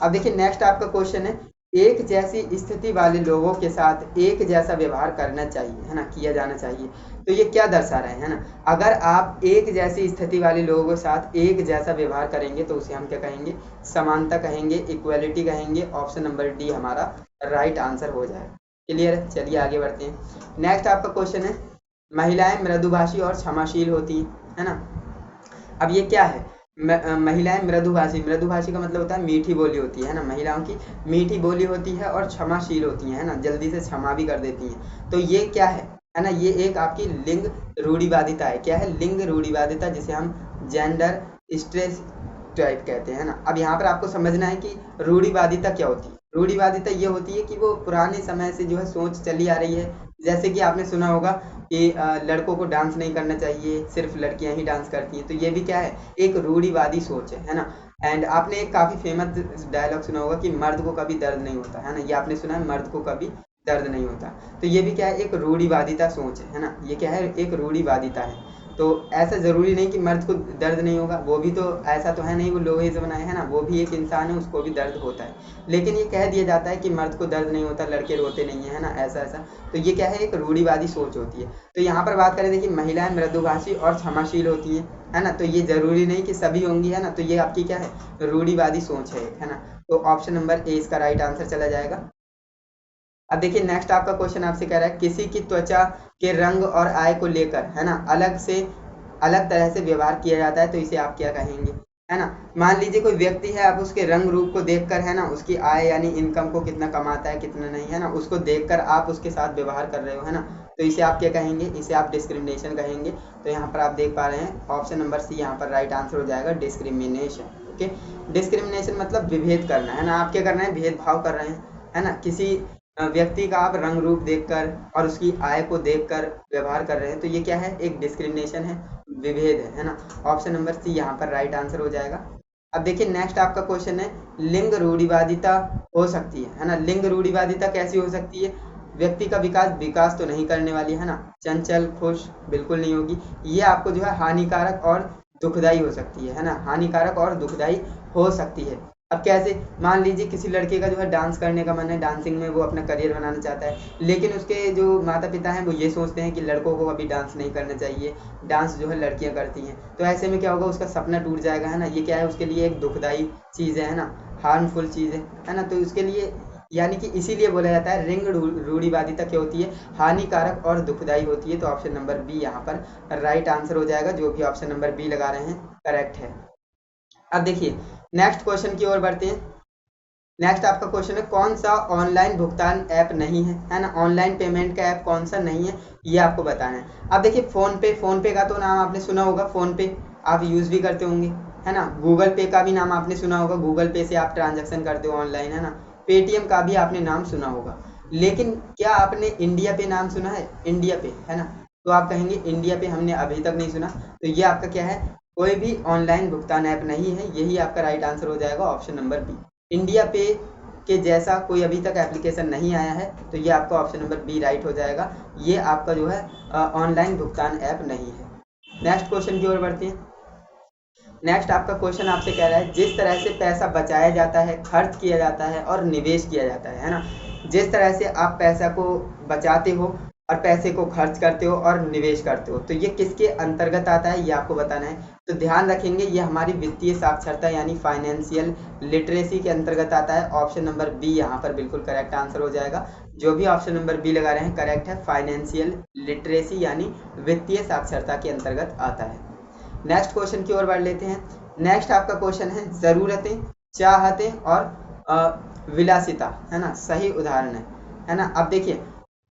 अब देखिए नेक्स्ट आपका क्वेश्चन है, एक जैसी स्थिति वाले लोगों के साथ एक जैसा व्यवहार करना चाहिए, है ना, किया जाना चाहिए। तो ये क्या दर्शा रहे हैं ना, अगर आप एक जैसी स्थिति वाले लोगों के साथ एक जैसा व्यवहार करेंगे तो उसे हम क्या कहेंगे, समानता कहेंगे, इक्वलिटी कहेंगे। ऑप्शन नंबर डी हमारा राइट आंसर हो जाएगा। क्लियर है, चलिए आगे बढ़ते हैं। नेक्स्ट आपका क्वेश्चन है, महिलाएं मृदुभाषी और क्षमाशील होती है ना। अब ये क्या है, महिलाएं मृदुभाषी, मृदुभाषी का मतलब होता है मीठी बोली होती है ना, महिलाओं की मीठी बोली होती है और क्षमाशील होती है ना, जल्दी से क्षमा भी कर देती हैं। तो ये क्या है ना, ये एक आपकी लिंग रूढ़िवादिता है। क्या है, लिंग रूढ़िवादिता, जिसे हम जेंडर स्ट्रेस टाइप कहते हैं ना। अब यहाँ पर आपको समझना है कि रूढ़िवादिता क्या होती है। रूढ़िवादिता ये होती है कि वो पुराने समय से जो है सोच चली आ रही है। जैसे कि आपने सुना होगा कि लड़कों को डांस नहीं करना चाहिए, सिर्फ लड़कियां ही डांस करती हैं। तो ये भी क्या है, एक रूढ़िवादी सोच है ना। एंड आपने एक काफी फेमस डायलॉग सुना होगा कि मर्द को कभी दर्द नहीं होता, है ना। ये आपने सुना है, मर्द को कभी दर्द नहीं होता। तो ये भी क्या है, एक रूढ़िवादिता सोच है ना। ये क्या है, एक रूढ़िवादिता है। तो ऐसा जरूरी नहीं कि मर्द को दर्द नहीं होगा, वो भी तो ऐसा तो है नहीं, वो लोहे से बनाए है ना, वो भी एक इंसान है, उसको भी दर्द होता है। लेकिन ये कह दिया जाता है कि मर्द को दर्द नहीं होता, लड़के रोते नहीं है ना, ऐसा ऐसा। तो ये क्या है, एक रूढ़िवादी सोच होती है। तो यहाँ पर बात करें, देखिए महिलाएं मृदुभाषी और क्षमाशील होती है ना। तो ये जरूरी नहीं कि सभी होंगी, है ना। तो ये आपकी क्या है, रूढ़िवादी सोच है ना। तो ऑप्शन नंबर ए इसका राइट आंसर चला जाएगा। अब देखिए नेक्स्ट आपका क्वेश्चन आपसे कह रहा है, किसी की त्वचा के रंग और आय को लेकर, है ना, अलग तरह से व्यवहार किया जाता है, तो इसे आप क्या कहेंगे, है ना। मान लीजिए कोई व्यक्ति है, आप उसके रंग रूप को देखकर, है ना, उसकी आय यानी इनकम को कितना कमाता है कितना नहीं, है ना, उसको देखकर आप उसके साथ व्यवहार कर रहे हो, है ना। तो इसे आप क्या कहेंगे, इसे आप डिस्क्रिमिनेशन कहेंगे। तो यहाँ पर आप देख पा रहे हैं ऑप्शन नंबर सी यहाँ पर राइट आंसर हो जाएगा, डिस्क्रिमिनेशन। ओके, डिस्क्रिमिनेशन मतलब विभेद करना, है ना। आप क्या कर रहे हैं, भेदभाव कर रहे हैं, है ना। किसी व्यक्ति का आप रंग रूप देखकर और उसकी आय को देखकर व्यवहार कर रहे हैं, तो ये क्या है, एक डिस्क्रिमिनेशन है, विभेद है ना। ऑप्शन नंबर सी यहाँ पर राइट आंसर हो जाएगा। अब देखिए नेक्स्ट आपका क्वेश्चन है, लिंग रूढ़िवादिता हो सकती है ना। लिंग रूढ़िवादिता कैसी हो सकती है, व्यक्ति का विकास तो नहीं करने वाली, है ना। चंचल खुश बिल्कुल नहीं होगी। ये आपको जो है हानिकारक और दुखदाई हो सकती है ना, हानिकारक और दुखदाई हो सकती है। अब कैसे, मान लीजिए किसी लड़के का जो है डांस करने का मन है, डांसिंग में वो अपना करियर बनाना चाहता है, लेकिन उसके जो माता पिता हैं वो ये सोचते हैं कि लड़कों को अभी डांस नहीं करना चाहिए, डांस जो है लड़कियां करती हैं। तो ऐसे में क्या होगा, उसका सपना टूट जाएगा, है ना। ये क्या है, उसके लिए एक दुखदाई चीज़ है ना, हार्मफुल चीज़ है ना। तो उसके लिए यानी कि इसीलिए बोला जाता है रिंग रूढ़िवादिता क्या होती है, हानिकारक और दुखदाई होती है। तो ऑप्शन नंबर बी यहाँ पर राइट आंसर हो जाएगा। जो भी ऑप्शन नंबर बी लगा रहे हैं करेक्ट है। अब देखिए नेक्स्ट क्वेश्चन की ओर बढ़ते हैं। नेक्स्ट आपका क्वेश्चन है, कौन सा ऑनलाइन भुगतान ऐप नहीं है ना, ऑनलाइन पेमेंट का ऐप कौन सा नहीं है, ये आपको बताना है। अब देखिए फोन पे का तो नाम आपने सुना होगा, फोन पे आप यूज भी करते होंगे, है ना। गूगल पे का भी नाम आपने सुना होगा, गूगल पे से आप ट्रांजेक्शन करते हो ऑनलाइन, है ना। पेटीएम का भी आपने नाम सुना होगा, लेकिन क्या आपने इंडिया पे नाम सुना है, इंडिया पे, है ना। तो आप कहेंगे इंडिया पे हमने अभी तक नहीं सुना। तो ये आपका क्या है, कोई भी ऑनलाइन भुगतान ऐप नहीं है, यही आपका राइट आंसर हो जाएगा, ऑप्शन नंबर बी। इंडिया पे के जैसा कोई अभी तक एप्लीकेशन नहीं आया है, तो ये आपका ऑप्शन नंबर बी राइट हो जाएगा। ये आपका जो है ऑनलाइन भुगतान ऐप नहीं है। नेक्स्ट क्वेश्चन की ओर बढ़ते हैं। नेक्स्ट आपका क्वेश्चन आपसे कह रहा है, जिस तरह से पैसा बचाया जाता है, खर्च किया जाता है और निवेश किया जाता है ना। जिस तरह से आप पैसा को बचाते हो और पैसे को खर्च करते हो और निवेश करते हो, तो ये किसके अंतर्गत आता है, ये आपको बताना है। तो ध्यान रखेंगे, ये हमारी वित्तीय साक्षरता यानी फाइनेंशियल लिटरेसी के अंतर्गत आता है। ऑप्शन नंबर बी यहाँ पर बिल्कुल करेक्ट आंसर हो जाएगा। जो भी ऑप्शन नंबर बी लगा रहे हैं करेक्ट है, फाइनेंशियल लिटरेसी यानी वित्तीय साक्षरता के अंतर्गत आता है। नेक्स्ट क्वेश्चन की ओर बढ़ लेते हैं। नेक्स्ट आपका क्वेश्चन है, जरूरतें, चाहतें और विलासिता, है ना, सही उदाहरण है ना। अब देखिए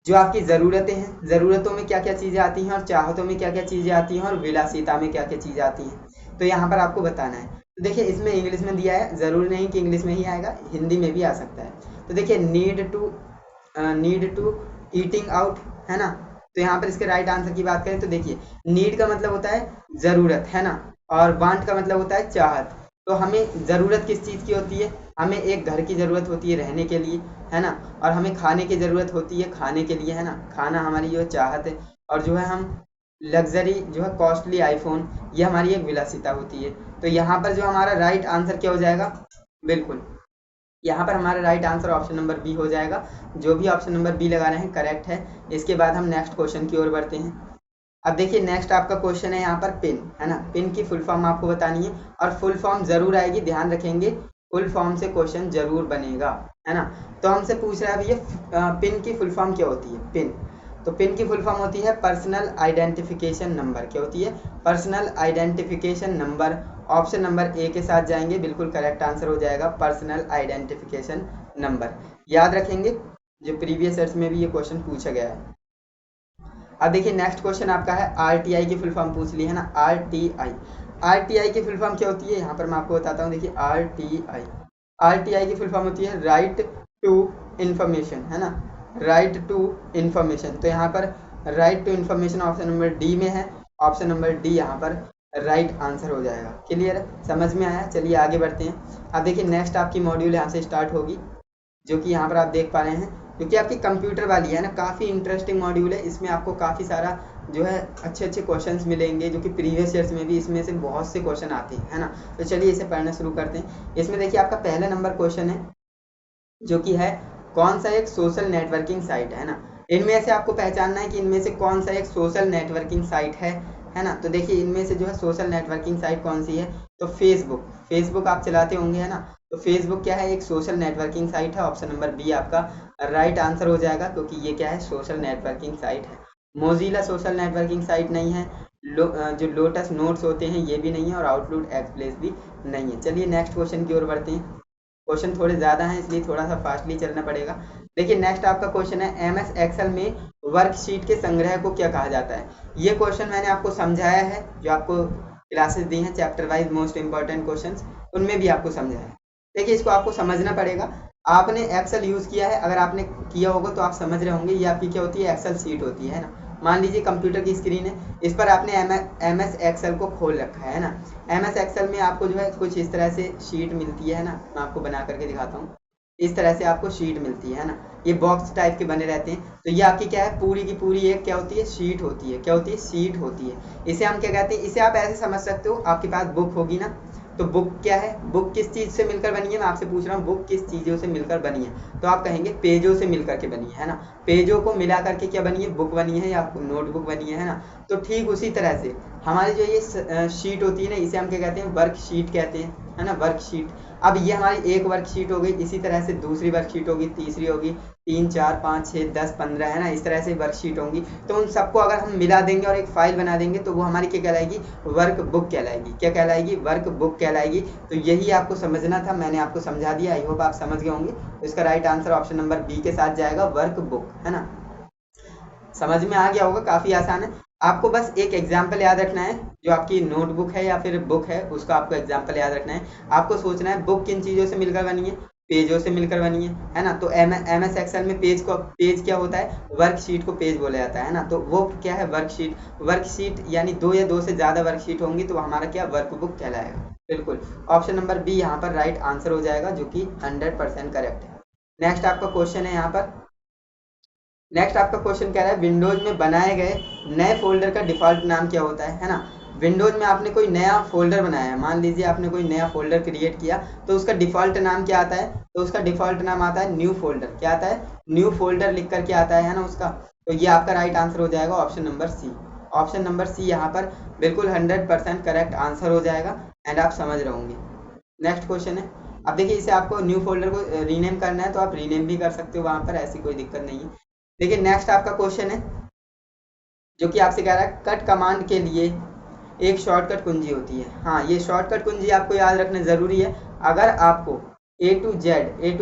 जो आपकी ज़रूरतें हैं, ज़रूरतों में क्या क्या चीज़ें आती हैं और चाहतों में क्या क्या चीज़ें आती हैं और विलासिता में क्या क्या चीज़ें आती हैं, तो यहाँ पर आपको बताना है। तो देखिए इसमें इंग्लिश में दिया है, ज़रूरी नहीं कि इंग्लिश में ही आएगा, हिंदी में भी आ सकता है। तो देखिए नीड टू ईटिंग आउट, है ना। तो यहाँ पर इसके राइट आंसर की बात करें तो देखिए, नीड का मतलब होता है ज़रूरत, है ना, और वांट का मतलब होता है चाहत। तो हमें ज़रूरत किस चीज़ की होती है? हमें एक घर की ज़रूरत होती है रहने के लिए, है ना, और हमें खाने की ज़रूरत होती है खाने के लिए, है ना, खाना हमारी जो चाहत है, और जो है हम लग्जरी जो है कॉस्टली आईफोन, ये हमारी एक विलासिता होती है। तो यहाँ पर जो हमारा राइट आंसर क्या हो जाएगा? बिल्कुल यहाँ पर हमारा right answer option number B हो जाएगा। जो भी ऑप्शन नंबर बी लगा रहे हैं करेक्ट है। इसके बाद हम नेक्स्ट क्वेश्चन की ओर बढ़ते हैं। अब देखिए नेक्स्ट आपका क्वेश्चन है यहाँ पर पिन, है ना, पिन की फुल फॉर्म आपको बतानी है, और फुल फॉर्म जरूर आएगी, ध्यान रखेंगे, फुल फॉर्म से क्वेश्चन जरूर बनेगा, है ना। तो हमसे पूछ रहा है भैया पिन की फुल फॉर्म क्या होती है? पिन, तो पिन की फुल फॉर्म होती है पर्सनल आइडेंटिफिकेशन नंबर। क्या होती है? Personal identification number. Option number A के साथ जाएंगे, बिल्कुल करेक्ट आंसर हो जाएगा पर्सनल आइडेंटिफिकेशन नंबर। याद रखेंगे, जो प्रीवियस ईयर्स में भी ये क्वेश्चन पूछा गया है। अब देखिए नेक्स्ट क्वेश्चन आपका है आरटीआई की फुल फॉर्म पूछ ली, है ना, आरटीआई। आरटीआई की फुल फॉर्म क्या होती है? यहाँ पर मैं आपको बताता हूँ। देखिए आरटीआई, आरटीआई की फुल फॉर्म होती है राइट टू इंफॉर्मेशन, है ना, राइट टू इंफॉर्मेशन। तो यहाँ पर right to information option number D में है, ऑप्शन नंबर डी यहाँ पर राइट आंसर हो जाएगा। क्लियर है, समझ में आया? चलिए आगे बढ़ते हैं। अब देखिए नेक्स्ट आपकी मॉड्यूल यहाँ से स्टार्ट होगी, जो कि यहाँ पर आप देख पा रहे हैं, क्योंकि आपकी कंप्यूटर वाली है ना, काफ़ी इंटरेस्टिंग मॉड्यूल है। इसमें आपको काफ़ी सारा जो है अच्छे अच्छे क्वेश्चंस मिलेंगे, जो कि प्रीवियस ईयर्स में भी इसमें से बहुत से क्वेश्चन आते हैं, है ना। तो चलिए इसे पढ़ना शुरू करते हैं। इसमें देखिए आपका पहला नंबर क्वेश्चन है, जो कि है कौन सा एक सोशल नेटवर्किंग साइट है ना। इनमें से आपको पहचानना है कि इनमें से कौन सा एक सोशल नेटवर्किंग साइट है ना। तो देखिए इनमें से जो है सोशल नेटवर्किंग साइट कौन सी है? तो फेसबुक, फेसबुक आप चलाते होंगे, है ना। तो फेसबुक क्या है? एक सोशल नेटवर्किंग साइट है। ऑप्शन नंबर बी आपका राइट आंसर हो जाएगा, क्योंकि ये क्या है? सोशल नेटवर्किंग साइट है। मोजिला सोशल नेटवर्किंग साइट नहीं है, जो लोटस नोट्स होते हैं ये भी नहीं है, और आउटलुक एक्सप्रेस भी नहीं है। चलिए नेक्स्ट क्वेश्चन की ओर बढ़ते हैं। क्वेश्चन थोड़े ज़्यादा हैं, इसलिए थोड़ा सा फास्टली चलना पड़ेगा। देखिए नेक्स्ट आपका क्वेश्चन है एमएस एक्सेल में वर्कशीट के संग्रह को क्या कहा जाता है? ये क्वेश्चन मैंने आपको समझाया है, जो आपको क्लासेस दी हैं chapter wise most important questions, उनमें भी आपको समझाया है। देखिए इसको आपको समझना पड़ेगा। आपने एक्सेल यूज़ किया है, अगर आपने किया होगा तो आप समझ रहे होंगे। ये आपकी क्या होती है? एक्सेल शीट होती है ना। मान लीजिए कंप्यूटर की स्क्रीन है, इस पर आपने एमएस एक्सेल को खोल रखा है ना। एमएस एक्सेल में आपको जो है कुछ इस तरह से शीट मिलती है ना, मैं आपको बना करके दिखाता हूँ। इस तरह से आपको शीट मिलती है ना, ये बॉक्स टाइप के बने रहते हैं। तो ये आपकी क्या है? पूरी की पूरी एक क्या होती है? शीट होती है। क्या होती है? शीट होती है। इसे हम क्या कहते हैं? इसे आप ऐसे समझ सकते हो, आपके पास बुक होगी ना, तो बुक क्या है? बुक किस चीज़ से मिलकर बनी है? मैं आपसे पूछ रहा हूँ, बुक किस चीज़ों से मिलकर बनी है? तो आप कहेंगे पेजों से मिलकर के बनी है ना। पेजों को मिला करके क्या बनी है? बुक बनी है, या नोटबुक बनी है ना। तो ठीक उसी तरह से हमारी जो ये शीट होती है ना, इसे हम क्या कहते हैं? वर्कशीट कहते हैं, है ना, वर्कशीट। अब ये हमारी एक वर्कशीट हो गई, इसी तरह से दूसरी वर्कशीट होगी, तीसरी होगी, 3 4 5 6 10 15, है ना, इस तरह से वर्कशीट होंगी। तो उन सबको अगर हम मिला देंगे और एक फाइल बना देंगे, तो वो हमारी क्या कहलाएगी? वर्क बुक कहलाएगी। क्या कहलाएगी? वर्क बुक कहलाएगी। तो यही आपको समझना था, मैंने आपको समझा दिया। आई होप आप समझ गए होंगे। तो इसका right answer option number B के साथ जाएगा, वर्क बुक, है ना। समझ में आ गया होगा, काफ़ी आसान है। आपको बस एक एग्जाम्पल याद रखना है, जो आपकी नोटबुक है या फिर बुक है, उसका आपको एग्जाम्पल याद रखना है। आपको सोचना है बुक किन चीज़ों से मिलकर बनी है? पेजों से मिलकर बनी है ना। तो एमएस एक्सेल में पेज क्या होता है? वर्कशीट को पेज बोला जाता है ना। तो वो क्या है? वर्कशीट। वर्कशीट यानी दो या दो से ज़्यादा वर्कशीट होंगी, तो हमारा क्या? वर्कबुक कहलाएगा। बिल्कुल ऑप्शन नंबर बी यहाँ पर राइट आंसर हो जाएगा, जो कि 100% करेक्ट है। नेक्स्ट आपका क्वेश्चन है यहाँ पर, नेक्स्ट आपका क्वेश्चन कह रहा है विंडोज में बनाए गए नए फोल्डर का डिफॉल्ट नाम क्या होता है ना। विंडोज में आपने कोई नया फोल्डर बनाया है, मान लीजिए आपने कोई नया फोल्डर क्रिएट किया, तो उसका डिफॉल्ट नाम क्या आता है? तो उसका डिफॉल्ट नाम आता है न्यू फोल्डर। क्या आता है? न्यू फोल्डर लिख करके आता है ना उसका। तो ये आपका राइट आंसर हो जाएगा option number C. Option number C यहाँ पर बिल्कुल 100% करेक्ट आंसर हो जाएगा, एंड आप समझ रहे होंगे। नेक्स्ट क्वेश्चन है, अब देखिए इसे आपको न्यू फोल्डर को रीनेम करना है, तो आप रीनेम भी कर सकते हो वहाँ पर, ऐसी कोई दिक्कत नहीं है। देखिए नेक्स्ट आपका क्वेश्चन है, जो कि आपसे कह रहा है कट कमांड के लिए एक शॉर्टकट कुंजी होती है। हाँ, ये शॉर्टकट कुंजी आपको याद रखना ज़रूरी है। अगर आपको ए टू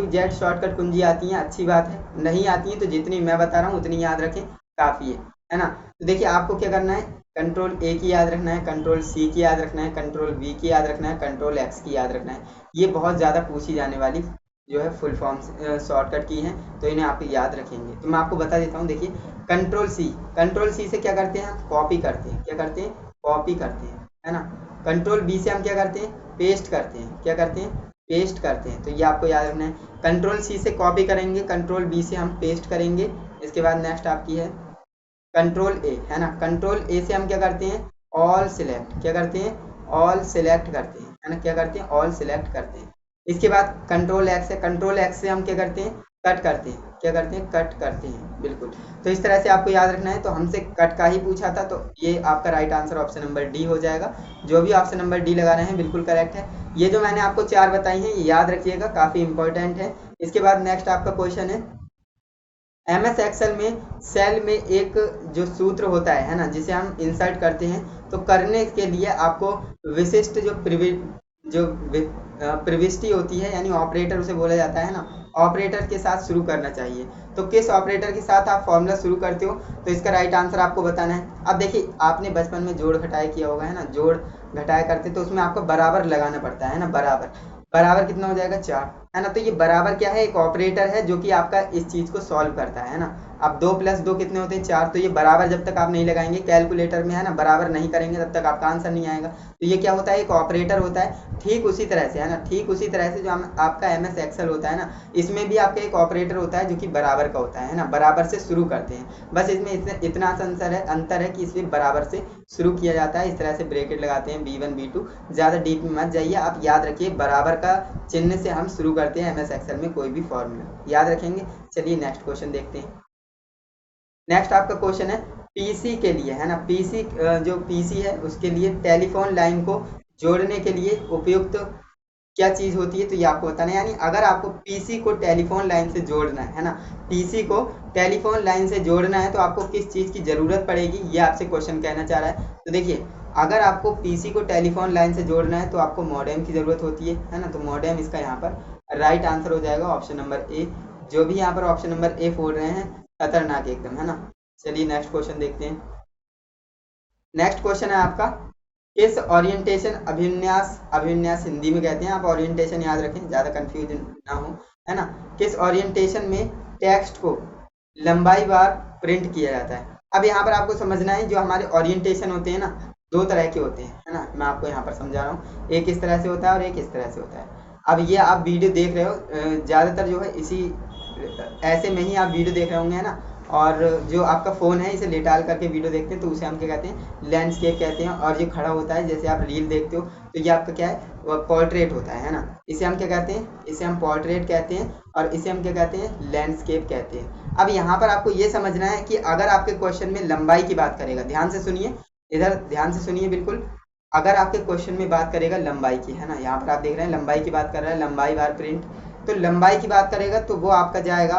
जेड शॉर्टकट कुंजी आती हैं, अच्छी बात है। नहीं आती हैं तो जितनी मैं बता रहा हूँ उतनी याद रखें, काफ़ी है ना। तो देखिए आपको क्या करना है? कंट्रोल ए की याद रखना है, कंट्रोल सी की याद रखना है, कंट्रोल वी की याद रखना है, कंट्रोल एक्स की याद रखना है। ये बहुत ज़्यादा पूछी जाने वाली जो है फुल फॉर्म शॉर्टकट की हैं, तो इन्हें आप याद रखेंगे। तो मैं आपको बता देता हूँ, देखिए कंट्रोल सी से क्या करते हैं हम कॉपी करते हैं, क्या करते हैं कॉपी करते हैं, है ना। कंट्रोल बी से हम क्या करते हैं पेस्ट करते हैं, क्या करते हैं पेस्ट करते हैं। तो ये आपको याद रखना है, कंट्रोल सी से कॉपी करेंगे, कंट्रोल बी से हम पेस्ट करेंगे। इसके बाद नेक्स्ट आपकी है कंट्रोल ए, है ना। कंट्रोल ए से हम क्या करते हैं ऑल सिलेक्ट, क्या करते हैं ऑल सिलेक्ट करते हैं, है ना, क्या करते हैं ऑल सिलेक्ट करते हैं। इसके बाद कंट्रोल एक्स है, कंट्रोल एक्स से हम क्या करते हैं कट करते हैं, क्या करते हैं कट करते हैं, बिल्कुल। तो इस तरह से आपको याद रखना है। तो हमसे कट का ही पूछा था, तो ये आपका right answer option number D हो जाएगा। जो भी ऑप्शन नंबर डी लगा रहे हैं बिल्कुल करेक्ट है। ये जो मैंने आपको 4 बताई हैं ये याद रखिएगा, काफ़ी इंपॉर्टेंट है। इसके बाद नेक्स्ट आपका क्वेश्चन है MS एक्सेल में सेल में एक जो सूत्र होता है ना, जिसे हम इंसर्ट करते हैं, तो करने के लिए आपको विशिष्ट जो प्रविष्टि होती है, यानी ऑपरेटर उसे बोला जाता है ना, ऑपरेटर के साथ शुरू करना चाहिए। तो किस ऑपरेटर के साथ आप फॉर्मूला शुरू करते हो, तो इसका राइट आंसर आपको बताना है। अब देखिए आपने बचपन में जोड़ घटाया किया होगा, है ना, जोड़ घटाया करते तो उसमें आपको बराबर लगाना पड़ता है ना, बराबर बराबर कितना हो जाएगा 4, है ना। तो ये बराबर क्या है एक ऑपरेटर है जो कि आपका इस चीज़ को सॉल्व करता है ना। अब 2 + 2 कितने होते हैं 4, तो ये बराबर जब तक आप नहीं लगाएंगे कैलकुलेटर में, है ना, बराबर नहीं करेंगे तब तक आपका आंसर नहीं आएगा। तो ये क्या होता है एक ऑपरेटर होता है। ठीक उसी तरह से, है ना, ठीक उसी तरह से जो आपका MS एक्सेल होता है ना, इसमें भी आपका एक ऑपरेटर होता है जो कि बराबर का होता है ना, बराबर से शुरू करते हैं। बस इसमें इतना अंतर है कि इसमें बराबर से शुरू किया जाता है। इस तरह से ब्रैकेट लगाते हैं B1 B2। ज़्यादा डीप में मत जाइए, आप याद रखिए बराबर का चिन्ह से हम शुरू करते हैं MS एक्सेल में कोई भी फॉर्मूला, याद रखेंगे। चलिए नेक्स्ट क्वेश्चन देखते हैं। नेक्स्ट आपका क्वेश्चन है पीसी के लिए, है ना, पीसी जो पीसी है उसके लिए टेलीफोन लाइन को जोड़ने के लिए उपयुक्त क्या चीज़ होती है, तो ये आपको बताना है। यानी अगर आपको पीसी को टेलीफोन लाइन से जोड़ना है ना, पीसी को टेलीफोन लाइन से जोड़ना है तो आपको किस चीज़ की ज़रूरत पड़ेगी, ये आपसे क्वेश्चन कहना चाह रहा है। तो देखिए अगर आपको पीसी को टेलीफोन लाइन से जोड़ना है तो आपको मॉडेम की ज़रूरत होती है ना। तो मॉडेम इसका यहाँ पर राइट आंसर हो जाएगा ऑप्शन नंबर ए। जो भी यहाँ पर ऑप्शन नंबर ए फोड़ रहे हैं खतरनाक एकदम, है ना। चलिए नेक्स्ट क्वेश्चन देखते हैं। नेक्स्ट क्वेश्चन है आपका किस ओरिएंटेशन अभिविन्यास हिंदी में कहते हैं, आप ओरिएंटेशन याद रखें ज़्यादा कंफ्यूज ना हो, है ना। किस ओरिएंटेशन में टेक्स्ट को लंबाई बार प्रिंट किया जाता है। अब यहाँ पर आपको समझना है जो हमारे ओरिएंटेशन होते हैं ना 2 तरह के होते हैं, है ना। मैं आपको यहाँ पर समझा रहा हूँ, एक इस तरह से होता है और एक इस तरह से होता है। अब ये आप वीडियो देख रहे हो ज़्यादातर जो है इसी ऐसे में ही आप वीडियो देख रहे होंगे, है ना। और जो आपका फ़ोन है इसे लेटाल करके वीडियो देखते हैं तो उसे हम क्या कहते हैं लैंडस्केप कहते हैं। और जो खड़ा होता है जैसे आप रील देखते हो तो ये आपका क्या है वो पोर्ट्रेट होता है ना। इसे हम क्या कहते हैं, इसे हम पोर्ट्रेट कहते हैं और इसे हम क्या कहते हैं लैंडस्केप कहते हैं। अब यहाँ पर आपको ये समझना है कि अगर आपके क्वेश्चन में लंबाई की बात करेगा, ध्यान से सुनिए, इधर ध्यान से सुनिए बिल्कुल। अगर आपके क्वेश्चन में बात करेगा लंबाई की, है ना, यहाँ पर आप देख रहे हैं लंबाई की बात कर रहा है, लंबाई बार प्रिंट, तो लंबाई की बात करेगा तो वो आपका जाएगा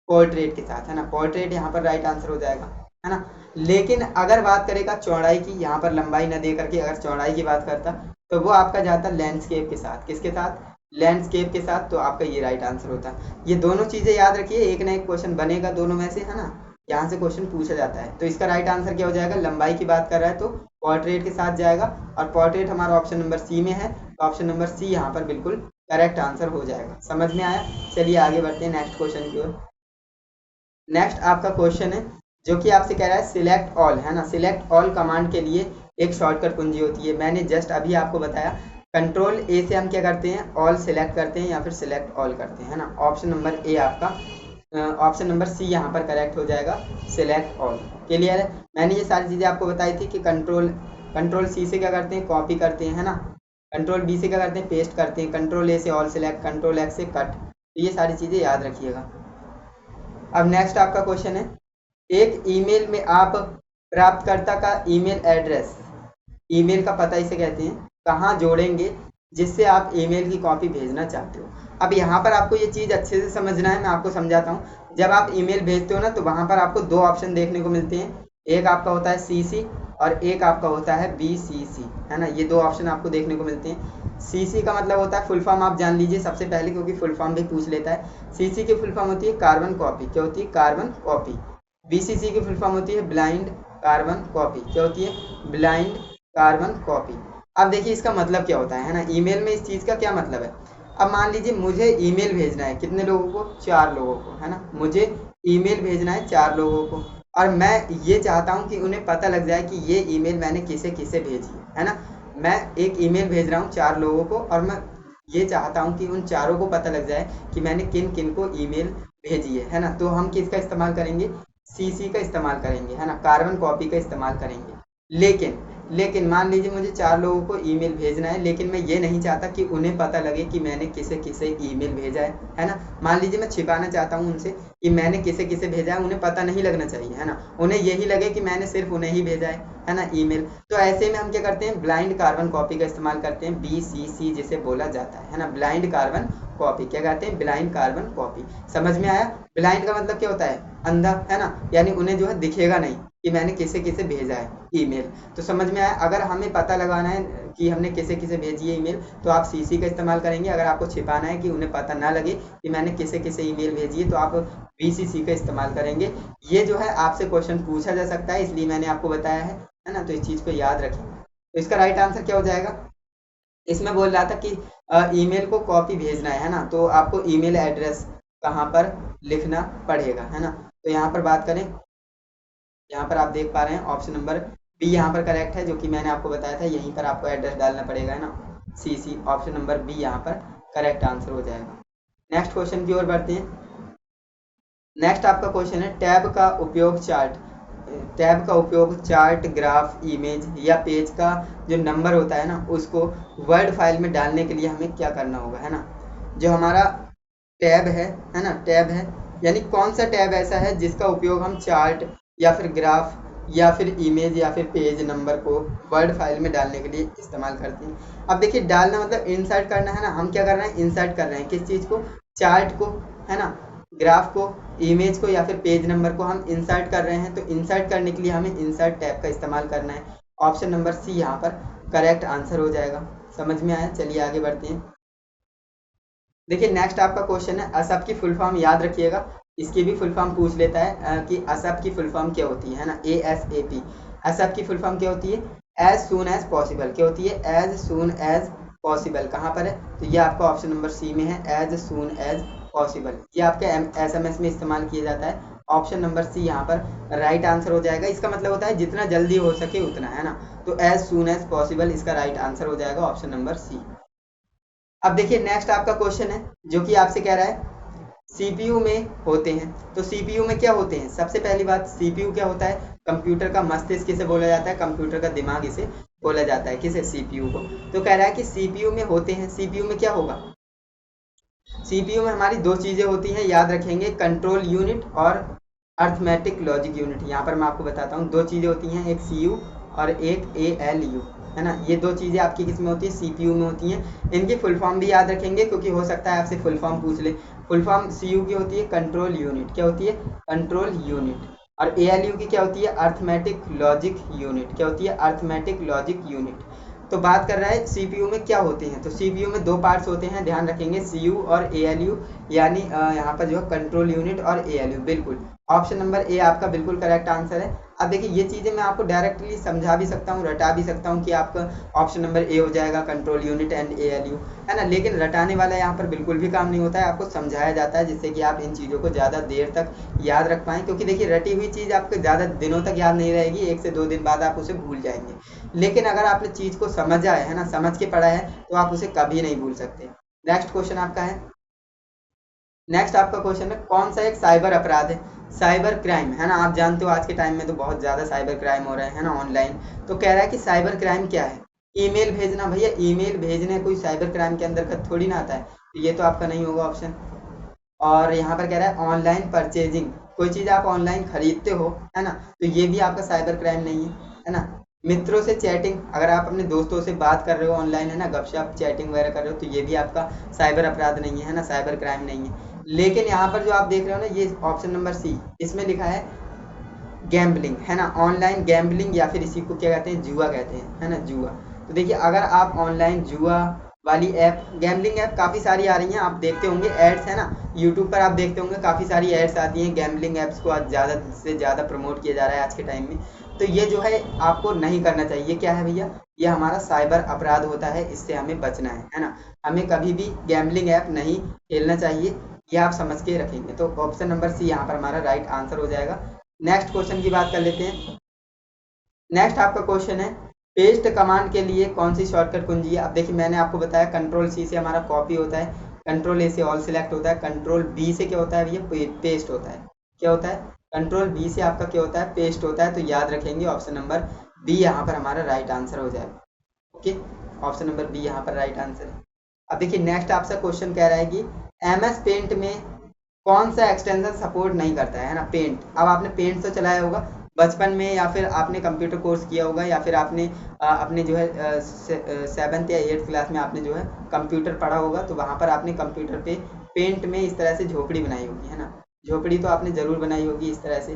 पोर्ट्रेट के साथ, है ना। पोर्ट्रेट यहाँ पर राइट आंसर हो जाएगा, है ना। लेकिन अगर बात करेगा चौड़ाई की, यहाँ पर लंबाई न दे करके अगर चौड़ाई की बात करता तो वो आपका जाता लैंडस्केप के साथ। किसके साथ, लैंडस्केप के साथ। तो आपका ये राइट आंसर होता है। ये दोनों चीज़ें याद रखिए, एक ना एक क्वेश्चन बनेगा दोनों में से, है ना, यहाँ से क्वेश्चन पूछा जाता है। तो इसका राइट आंसर क्या हो जाएगा, लंबाई की बात कर रहा है तो पोर्ट्रेट के साथ जाएगा और पोर्ट्रेट हमारा ऑप्शन नंबर सी में है, तो ऑप्शन नंबर सी यहाँ पर बिल्कुल करेक्ट आंसर हो जाएगा। समझ में आया। चलिए आगे बढ़ते हैं नेक्स्ट क्वेश्चन की ओर। नेक्स्ट आपका क्वेश्चन है जो कि आपसे कह रहा है सिलेक्ट ऑल, है ना। सिलेक्ट ऑल कमांड के लिए एक शॉर्टकट कुंजी होती है, मैंने जस्ट अभी आपको बताया। कंट्रोल ए से हम क्या करते हैं ऑल सिलेक्ट करते हैं या फिर सिलेक्ट ऑल करते हैं, है ना। ऑप्शन नंबर ए आपका ऑप्शन नंबर सी यहाँ पर करेक्ट हो जाएगा, सिलेक्ट ऑल। क्लियर है। मैंने ये सारी चीज़ें आपको बताई थी कि कंट्रोल सी से क्या करते हैं कॉपी करते हैं, है ना। कंट्रोल बी से क्या करते हैं पेस्ट करते हैं, कंट्रोल ए से ऑल सिलेक्ट, कंट्रोल एक्स से कट। तो ये सारी चीज़ें याद रखिएगा। अब नेक्स्ट आपका क्वेश्चन है एक ईमेल में आप प्राप्तकर्ता का ईमेल एड्रेस, ईमेल का पता इसे कहते हैं, कहाँ जोड़ेंगे जिससे आप ईमेल की कॉपी भेजना चाहते हो। अब यहाँ पर आपको ये चीज़ अच्छे से समझना है, मैं आपको समझाता हूँ। जब आप ईमेल भेजते हो ना तो वहाँ पर आपको 2 ऑप्शन देखने को मिलते हैं, एक आपका होता है CC और एक आपका होता है BCC, है ना। ये 2 ऑप्शन आपको देखने को मिलते हैं। CC का मतलब होता है, फुल फॉर्म आप जान लीजिए सबसे पहले क्योंकि फुल फॉर्म भी पूछ लेता है। CC की फुल फॉर्म होती है कार्बन कॉपी, क्या होती है कार्बन कॉपी। BCC की फुल फॉर्म होती है ब्लाइंड कार्बन कॉपी, क्या होती है ब्लाइंड कार्बन कॉपी। अब देखिए इसका मतलब क्या होता है ना, ईमेल में इस चीज़ का क्या मतलब है। अब मान लीजिए मुझे ईमेल भेजना है, कितने लोगों को, 4 लोगों को, है ना। मुझे ईमेल भेजना है 4 लोगों को, और मैं ये चाहता हूँ कि उन्हें पता लग जाए कि ये ईमेल मैंने किसे किसे भेजी है ना। मैं एक ईमेल भेज रहा हूँ 4 लोगों को, और मैं ये चाहता हूँ कि उन चारों को पता लग जाए कि मैंने किन किन को ईमेल भेजी है ना। तो हम किसका इस्तेमाल करेंगे, सीसी का इस्तेमाल करेंगे, है ना, कार्बन कॉपी का इस्तेमाल करेंगे। लेकिन लेकिन मान लीजिए मुझे 4 लोगों को ईमेल भेजना है, लेकिन मैं ये नहीं चाहता कि उन्हें पता लगे कि मैंने किसे किसे ईमेल भेजा है ना। मान लीजिए मैं छिपाना चाहता हूँ उनसे कि मैंने किसे किसे भेजा है, उन्हें पता नहीं लगना चाहिए, है ना। उन्हें यही लगे कि मैंने सिर्फ उन्हें ही भेजा है ना ईमेल। तो ऐसे में हम क्या करते हैं, ब्लाइंड कार्बन कॉपी का इस्तेमाल करते हैं, BCC जिसे बोला जाता है ना, ब्लाइंड कार्बन कॉपी। क्या कहते हैं, ब्लाइंड कार्बन कॉपी। समझ में आया। ब्लाइंड का मतलब क्या होता है, अंधा, है ना, यानी उन्हें जो है दिखेगा नहीं कि मैंने किसे किसे भेजा है ईमेल। तो समझ में आया। अगर हमें पता लगाना है कि हमने किसे किसे भेजी है ईमेल, तो आप CC का इस्तेमाल करेंगे। अगर आपको छिपाना है कि उन्हें पता ना लगे कि मैंने किसे किसे ईमेल भेजी है, तो आप BCC का इस्तेमाल करेंगे। ये जो है आपसे क्वेश्चन पूछा जा सकता है, इसलिए मैंने आपको बताया है ना। तो इस चीज को याद रखेंगे। तो इसका राइट आंसर क्या हो जाएगा, इसमें बोल रहा था कि ईमेल को कॉपी भेजना है ना, तो आपको ईमेल एड्रेस कहाँ पर लिखना पड़ेगा, है ना। तो यहाँ पर बात करें, यहाँ पर आप देख पा रहे हैं ऑप्शन नंबर बी यहाँ पर करेक्ट है, जो कि मैंने आपको बताया था। यहीं पर आपको एड्रेस डालना पड़ेगा, है ना, CC, ऑप्शन नंबर बी यहाँ पर करेक्ट आंसर हो जाएगा। नेक्स्ट क्वेश्चन की ओर बढ़ते हैं। नेक्स्ट आपका क्वेश्चन है, टैब का उपयोग चार्ट, ग्राफ, इमेज या पेज का जो नंबर होता है ना, उसको वर्ड फाइल में डालने के लिए हमें क्या करना होगा, है ना। जो हमारा टैब है ना, टैब है, यानी कौन सा टैब ऐसा है जिसका उपयोग हम चार्ट या फिर ग्राफ या फिर इमेज या फिर पेज नंबर को वर्ड फाइल में डालने के लिए इस्तेमाल करते हैं। अब देखिए, डालना मतलब इंसर्ट करना, है ना। हम क्या कर रहे हैं, इंसर्ट कर रहे हैं किस चीज़ को, चार्ट को, है ना, ग्राफ को, इमेज को या फिर पेज नंबर को हम इंसर्ट कर रहे हैं। तो इंसर्ट करने के लिए हमें इंसर्ट टैब का इस्तेमाल करना है। ऑप्शन नंबर सी यहाँ पर करेक्ट आंसर हो जाएगा। समझ में आया। चलिए आगे बढ़ते हैं। देखिए नेक्स्ट आपका क्वेश्चन है, असप की फुल फॉर्म याद रखिएगा। इसकी भी फुल फॉर्म पूछ लेता है कि असप की फुल फॉर्म क्या होती है ना, ASAP। असप की फुल फॉर्म क्या होती है, एज सून एज पॉसिबल। क्या होती है, एज सून एज पॉसिबल। कहाँ पर है, तो ये आपका ऑप्शन नंबर सी में है, एज सून एज पॉसिबल। ये आपके SMS में इस्तेमाल किया जाता है। ऑप्शन नंबर सी यहाँ पर राइट आंसर हो जाएगा। इसका मतलब होता है जितना जल्दी हो सके उतना, है ना। तो एज सून एज पॉसिबल इसका राइट आंसर हो जाएगा, ऑप्शन नंबर सी। अब देखिए नेक्स्ट आपका क्वेश्चन है, जो कि आपसे कह रहा है CPU में होते हैं। तो CPU में क्या होते हैं, सबसे पहली बात, CPU क्या होता है, कंप्यूटर का मस्तिष्क इसे बोला जाता है, कंप्यूटर का दिमाग इसे बोला जाता है, किसे, CPU को। तो कह रहा है कि CPU में होते हैं। CPU में क्या होगा, CPU में हमारी दो चीजें होती हैं, याद रखेंगे, कंट्रोल यूनिट और अर्थमेटिक लॉजिक यूनिट। यहाँ पर मैं आपको बताता हूँ, दो चीजें होती हैं, एक CU और एक ALU, है ना। ये दो चीजें आपकी किस में होती है, CPU में होती हैं। इनकी फुल फॉर्म भी याद रखेंगे, क्योंकि हो सकता है आपसे फुल फॉर्म पूछ ले। फुल फॉर्म CU की होती है कंट्रोल यूनिट। क्या होती है, कंट्रोल यूनिट। और ALU की क्या होती है, अर्थमेटिक लॉजिक यूनिट। क्या होती है, अर्थमेटिक लॉजिक यूनिट। तो बात कर रहा है CPU में क्या होते हैं। तो CPU में दो पार्ट्स होते हैं, ध्यान रखेंगे, CU और ALU, यानी यहाँ पर जो है कंट्रोल यूनिट और ALU। बिल्कुल ऑप्शन नंबर ए आपका बिल्कुल करेक्ट आंसर है। अब देखिए ये चीज़ें मैं आपको डायरेक्टली समझा भी सकता हूँ, रटा भी सकता हूँ कि आपका ऑप्शन नंबर ए हो जाएगा, कंट्रोल यूनिट एंड ALU, है ना। लेकिन रटाने वाला यहाँ पर बिल्कुल भी काम नहीं होता है, आपको समझाया जाता है जिससे कि आप इन चीज़ों को ज़्यादा देर तक याद रख पाएँ। क्योंकि देखिए रटी हुई चीज़ आपको ज़्यादा दिनों तक याद नहीं रहेगी, 1 से 2 दिन बाद आप उसे भूल जाएंगे। लेकिन अगर आपने चीज़ को समझा है ना, समझ के पढ़ा है, तो आप उसे कभी नहीं भूल सकते। नेक्स्ट क्वेश्चन आपका है, नेक्स्ट आपका क्वेश्चन है, कौन सा एक साइबर अपराध है, साइबर क्राइम, है ना। आप जानते हो आज के टाइम में तो बहुत ज़्यादा साइबर क्राइम हो रहे हैं ना, ऑनलाइन। तो कह रहा है कि साइबर क्राइम क्या है, ईमेल भेजना। भैया ईमेल भेजने कोई साइबर क्राइम के अंदर का थोड़ी ना आता है, तो ये तो आपका नहीं होगा ऑप्शन। और यहाँ पर कह रहा है ऑनलाइन परचेजिंग, कोई चीज़ आप ऑनलाइन खरीदते हो, है ना, तो ये भी आपका साइबर क्राइम नहीं है ना। मित्रों से चैटिंग, अगर आप अपने दोस्तों से बात कर रहे हो ऑनलाइन, है ना, गपशप चैटिंग वगैरह कर रहे हो, तो ये भी आपका साइबर अपराध नहीं है ना, साइबर क्राइम नहीं है। लेकिन यहाँ पर जो आप देख रहे हो ना, ये ऑप्शन नंबर सी, इसमें लिखा है गैम्बलिंग, है ना, ऑनलाइन गैम्बलिंग, या फिर इसी को क्या कहते हैं, जुआ कहते हैं, है ना, जुआ। तो देखिए अगर आप ऑनलाइन जुआ वाली ऐप, गैमलिंग ऐप काफ़ी सारी आ रही हैं, आप देखते होंगे एड्स है ना, यूट्यूब पर आप देखते होंगे काफ़ी सारी एड्स आती हैं, गैमलिंग ऐप्स को आज ज़्यादा से ज़्यादा प्रमोट किया जा रहा है आज के टाइम में। तो ये जो है आपको नहीं करना चाहिए। ये क्या है भैया, ये हमारा साइबर अपराध होता है, इससे हमें बचना है ना। हमें कभी भी गैमलिंग ऐप नहीं खेलना चाहिए, ये आप समझ के रखेंगे। तो ऑप्शन नंबर सी यहाँ पर हमारा राइट आंसर हो जाएगा। नेक्स्ट क्वेश्चन की बात कर लेते हैं। नेक्स्ट आपका क्वेश्चन है, पेस्ट कमांड के लिए कौन सी शॉर्टकट कुंजी है। अब देखिए मैंने आपको बताया कंट्रोल सी से हमारा कॉपी होता है, कंट्रोल ए से ऑल सिलेक्ट होता है, कंट्रोल बी से क्या होता है भैया, पेस्ट होता है। क्या होता है, कंट्रोल बी से आपका क्या होता है, पेस्ट होता है। तो याद रखेंगे ऑप्शन नंबर बी यहाँ पर हमारा राइट आंसर हो जाएगा। ओके, ऑप्शन नंबर बी यहाँ पर राइट आंसर है। अब देखिए नेक्स्ट आपसे क्वेश्चन कह रहा है कि MS पेंट में कौन सा एक्सटेंशन सपोर्ट नहीं करता है ना। पेंट, अब आपने पेंट तो चलाया होगा बचपन में, या फिर आपने कंप्यूटर कोर्स किया होगा, या फिर आपने अपने जो है 7th या 8th क्लास में आपने जो है कंप्यूटर पढ़ा होगा, तो वहाँ पर आपने कंप्यूटर पे पेंट में इस तरह से झोपड़ी बनाई होगी है ना। झोपड़ी तो आपने ज़रूर बनाई होगी इस तरह से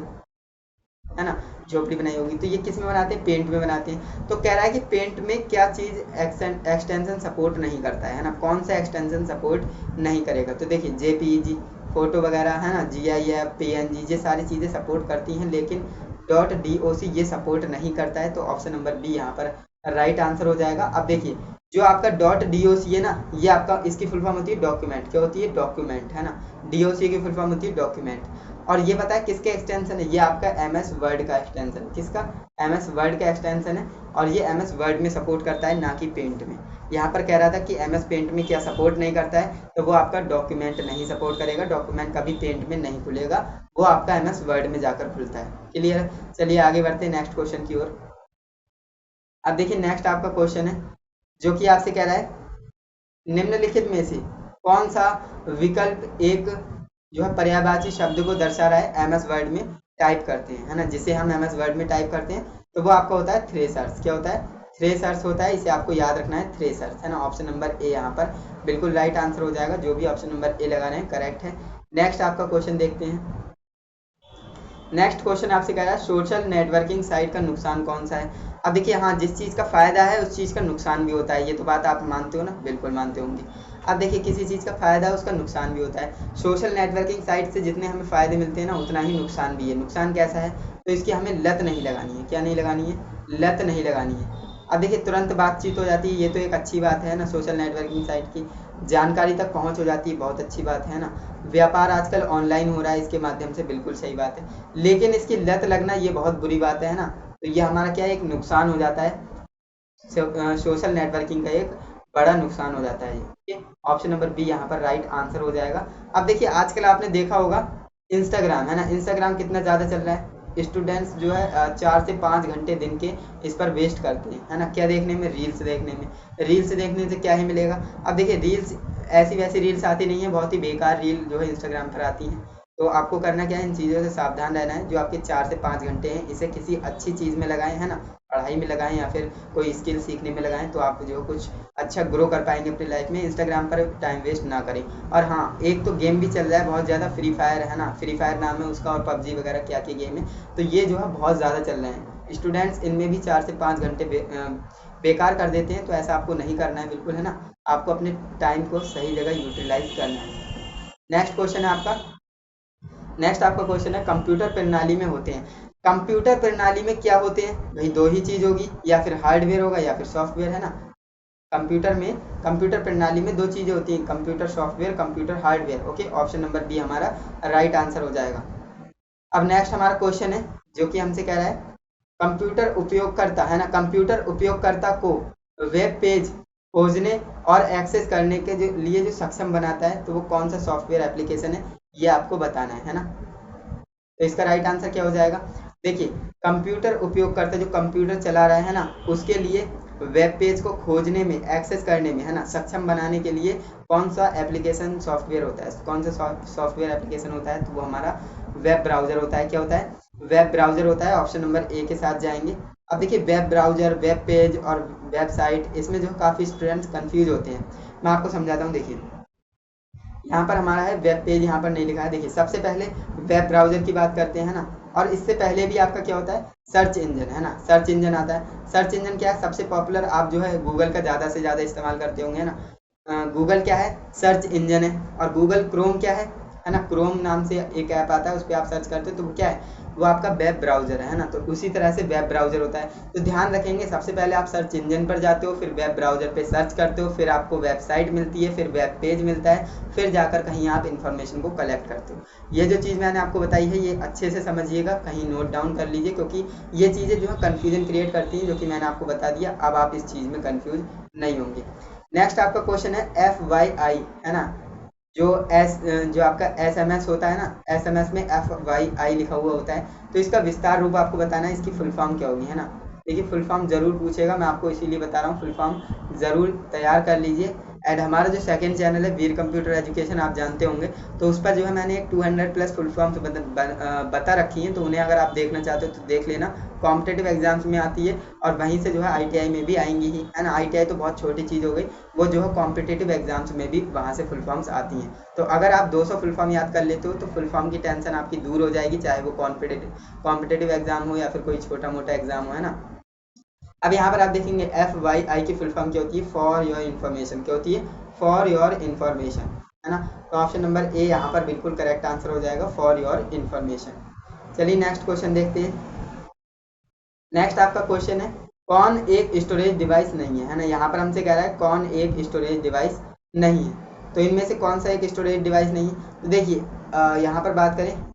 है ना, झोपड़ी बनाई होगी। तो ये किस में बनाते हैं, पेंट में बनाते हैं। तो कह रहा है कि पेंट में क्या चीज़ एक्सटेंशन सपोर्ट नहीं करता है ना, कौन सा एक्सटेंशन सपोर्ट नहीं करेगा। तो देखिए JPEG फोटो वगैरह है ना, GIF PNG ये सारी चीज़ें सपोर्ट करती हैं, लेकिन .doc ये सपोर्ट नहीं करता है। तो ऑप्शन नंबर बी यहाँ पर राइट आंसर हो जाएगा। अब देखिए जो आपका .doc है ना, ये आपका इसकी फुल फॉर्म होती है डॉक्यूमेंट। क्या होती है, डॉक्यूमेंट है ना। DOC की फुल फॉर्म होती है डॉक्यूमेंट। और ये पता है किसके एक्सटेंशन है, ये आपका MS वर्ड का एक्सटेंशन है। किसका, MS वर्ड का एक्सटेंशन है, और ये MS वर्ड में सपोर्ट करता है, ना कि पेंट में। यहाँ पर कह रहा था कि MS पेंट में क्या सपोर्ट नहीं करता है, तो वो आपका डॉक्यूमेंट नहीं सपोर्ट करेगा। डॉक्यूमेंट कभी पेंट में नहीं खुलेगा, वो आपका MS वर्ड में जाकर खुलता है। क्लियर, चलिए आगे बढ़ते हैं नेक्स्ट क्वेश्चन की ओर। अब देखिए नेक्स्ट आपका क्वेश्चन है जो कि आपसे कह रहा है निम्नलिखित में से कौन सा विकल्प एक जो है पर्यायवाची शब्द को दर्शा रहा है, MS वर्ड में टाइप करते हैं है ना, जिसे हम MS वर्ड में टाइप करते हैं, तो वो आपका होता है थ्रेसर्स। क्या होता है, थ्रेसर्स होता है, इसे आपको याद रखना है, थ्रेसर्स है ना। ऑप्शन नंबर ए यहाँ पर बिल्कुल राइट आंसर हो जाएगा, जो भी ऑप्शन नंबर ए लगा रहे हैं करेक्ट है। नेक्स्ट आपका क्वेश्चन देखते हैं। नेक्स्ट क्वेश्चन आपसे कह रहा है सोशल नेटवर्किंग साइट का नुकसान कौन सा है। अब देखिए हाँ, जिस चीज़ का फ़ायदा है उस चीज़ का नुकसान भी होता है, ये तो बात आप मानते हो ना, बिल्कुल मानते होंगे। अब देखिए किसी चीज़ का फ़ायदा है उसका नुकसान भी होता है। सोशल नेटवर्किंग साइट से जितने हमें फ़ायदे मिलते हैं ना, उतना ही नुकसान भी है। नुकसान कैसा है, तो इसकी हमें लत नहीं लगानी है। क्या नहीं लगानी है, लत नहीं लगानी है। अब देखिए तुरंत बातचीत हो जाती है, ये तो एक अच्छी बात है ना, सोशल नेटवर्किंग साइट की जानकारी तक पहुंच हो जाती है, बहुत अच्छी बात है ना। व्यापार आजकल ऑनलाइन हो रहा है इसके माध्यम से, बिल्कुल सही बात है। लेकिन इसकी लत लगना ये बहुत बुरी बात है ना, तो ये हमारा क्या एक नुकसान हो जाता है, सोशल नेटवर्किंग का एक बड़ा नुकसान हो जाता है ये। ऑप्शन नंबर बी यहाँ पर राइट आंसर हो जाएगा। अब देखिए आजकल आपने देखा होगा इंस्टाग्राम है ना, इंस्टाग्राम कितना ज़्यादा चल रहा है। स्टूडेंट्स जो है 4 से 5 घंटे दिन के इस पर वेस्ट करते हैं है ना, क्या देखने में, रील्स देखने में। रील्स देखने से क्या ही मिलेगा। अब देखिए रील्स ऐसी वैसी रील्स आती नहीं है, बहुत ही बेकार रील जो है इंस्टाग्राम पर आती हैं। तो आपको करना क्या है, इन चीज़ों से सावधान रहना है। जो आपके 4 से 5 घंटे हैं इसे किसी अच्छी चीज़ में लगाएं है ना, पढ़ाई में लगाएं या फिर कोई स्किल सीखने में लगाएं, तो आप जो कुछ अच्छा ग्रो कर पाएंगे अपनी लाइफ में। इंस्टाग्राम पर टाइम वेस्ट ना करें। और हाँ, एक तो गेम भी चल रहा है बहुत ज़्यादा, फ्री फायर है ना, फ्री फायर नाम है उसका, और PUBG वगैरह क्या क्या गेम है, तो ये जो है बहुत ज़्यादा चल रहे हैं। स्टूडेंट्स इनमें भी 4 से 5 घंटे बेकार कर देते हैं, तो ऐसा आपको नहीं करना है बिल्कुल है ना। आपको अपने टाइम को सही जगह यूटिलाइज करना है। नेक्स्ट क्वेश्चन है आपका, नेक्स्ट आपका क्वेश्चन है कंप्यूटर प्रणाली में होते हैं। कंप्यूटर प्रणाली में क्या होते हैं भाई, दो ही चीज होगी, या फिर हार्डवेयर होगा या फिर सॉफ्टवेयर है ना। कंप्यूटर में, कंप्यूटर प्रणाली में दो चीजें होती हैं, computer software, computer hardware. Okay, option number B हमारा राइट आंसर हो जाएगा। अब नेक्स्ट हमारा क्वेश्चन है जो कि हमसे कह रहा है कंप्यूटर उपयोगकर्ता है ना, कंप्यूटर उपयोगकर्ता को वेब पेज खोजने और एक्सेस करने के लिए जो सक्षम बनाता है, तो वो कौन सा सॉफ्टवेयर एप्लीकेशन है, ये आपको बताना है ना। तो इसका राइट आंसर क्या हो जाएगा, देखिए कंप्यूटर उपयोगकर्ता जो कंप्यूटर चला रहा है ना, उसके लिए वेब पेज को खोजने में, एक्सेस करने में है ना, सक्षम बनाने के लिए कौन सा एप्लीकेशन सॉफ्टवेयर होता है, कौन सा सॉफ्टवेयर एप्लीकेशन होता है, तो वो हमारा वेब ब्राउजर होता है। क्या होता है, वेब ब्राउजर होता है। ऑप्शन नंबर ए के साथ जाएंगे। अब देखिए वेब ब्राउजर, वेब पेज और वेबसाइट, इसमें जो काफ़ी स्टूडेंट्स कंफ्यूज होते हैं, मैं आपको समझाता हूँ। देखिए यहाँ पर हमारा है वेब पेज, यहाँ पर नहीं लिखा है। देखिए सबसे पहले वेब ब्राउजर की बात करते हैं ना, और इससे पहले भी आपका क्या होता है, सर्च इंजन है ना, सर्च इंजन आता है। सर्च इंजन क्या है, सबसे पॉपुलर, आप जो है गूगल का ज़्यादा से ज़्यादा इस्तेमाल करते होंगे ना, गूगल क्या है, सर्च इंजन है, और गूगल क्रोम क्या है ना, क्रोम नाम से एक ऐप आता है, उस पर आप सर्च करते हो तो वो क्या है, वो आपका वेब ब्राउज़र है ना। तो उसी तरह से वेब ब्राउज़र होता है। तो ध्यान रखेंगे, सबसे पहले आप सर्च इंजन पर जाते हो, फिर वेब ब्राउज़र पे सर्च करते हो, फिर आपको वेबसाइट मिलती है, फिर वेब पेज मिलता है, फिर जाकर कहीं आप इन्फॉर्मेशन को कलेक्ट करते हो। ये जो चीज़ मैंने आपको बताई है ये अच्छे से समझिएगा, कहीं नोट डाउन कर लीजिए, क्योंकि ये चीज़ें जो है कन्फ्यूजन क्रिएट करती हैं, जो कि मैंने आपको बता दिया। अब आप इस चीज़ में कन्फ्यूज नहीं होंगे। नेक्स्ट आपका क्वेश्चन है FYI, है ना, जो जो आपका SMS होता है ना, SMS में FYI लिखा हुआ होता है, तो इसका विस्तार रूप आपको बताना है, इसकी फुल फॉर्म क्या होगी, है ना। देखिए फुल फॉर्म जरूर पूछेगा, मैं आपको इसीलिए बता रहा हूँ, फुल फॉर्म जरूर तैयार कर लीजिए। एंड हमारा जो सेकंड चैनल है वीर कंप्यूटर एजुकेशन, आप जानते होंगे, तो उस पर जो है मैंने एक 200 प्लस फुल फॉर्म्स बता रखी हैं, तो उन्हें अगर आप देखना चाहते हो तो देख लेना। कॉम्पिटेटिव एग्जाम्स में आती है, और वहीं से जो है ITI में भी आएंगी ही, है ना। ITI तो बहुत छोटी चीज़ हो गई, वो जो है कॉम्पिटेटिव एग्जाम्स में भी वहाँ से फुल फॉर्म्स आती हैं। तो अगर आप 200 फुल फॉर्म याद कर लेते हो तो फुल फॉर्म की टेंशन आपकी दूर हो जाएगी, चाहे वो कॉम्पिटेटिव एग्जाम हो या फिर कोई छोटा मोटा एग्जाम हो, है ना। अब यहाँ पर आप देखेंगे FYI की फुल फॉर्म क्या होती है, फॉर योर इन्फॉर्मेशन। क्या होती है, फॉर योर इन्फॉर्मेशन, है ना। तो ऑप्शन नंबर ए यहाँ पर बिल्कुल करेक्ट आंसर हो जाएगा, फॉर योर इन्फॉर्मेशन। चलिए नेक्स्ट क्वेश्चन देखते हैं। नेक्स्ट आपका क्वेश्चन है, कौन एक स्टोरेज डिवाइस नहीं है ना। यहाँ पर हमसे कह रहा है कौन एक स्टोरेज डिवाइस नहीं है, तो इनमें से कौन सा एक स्टोरेज डिवाइस नहीं है। तो देखिए यहाँ पर बात करें,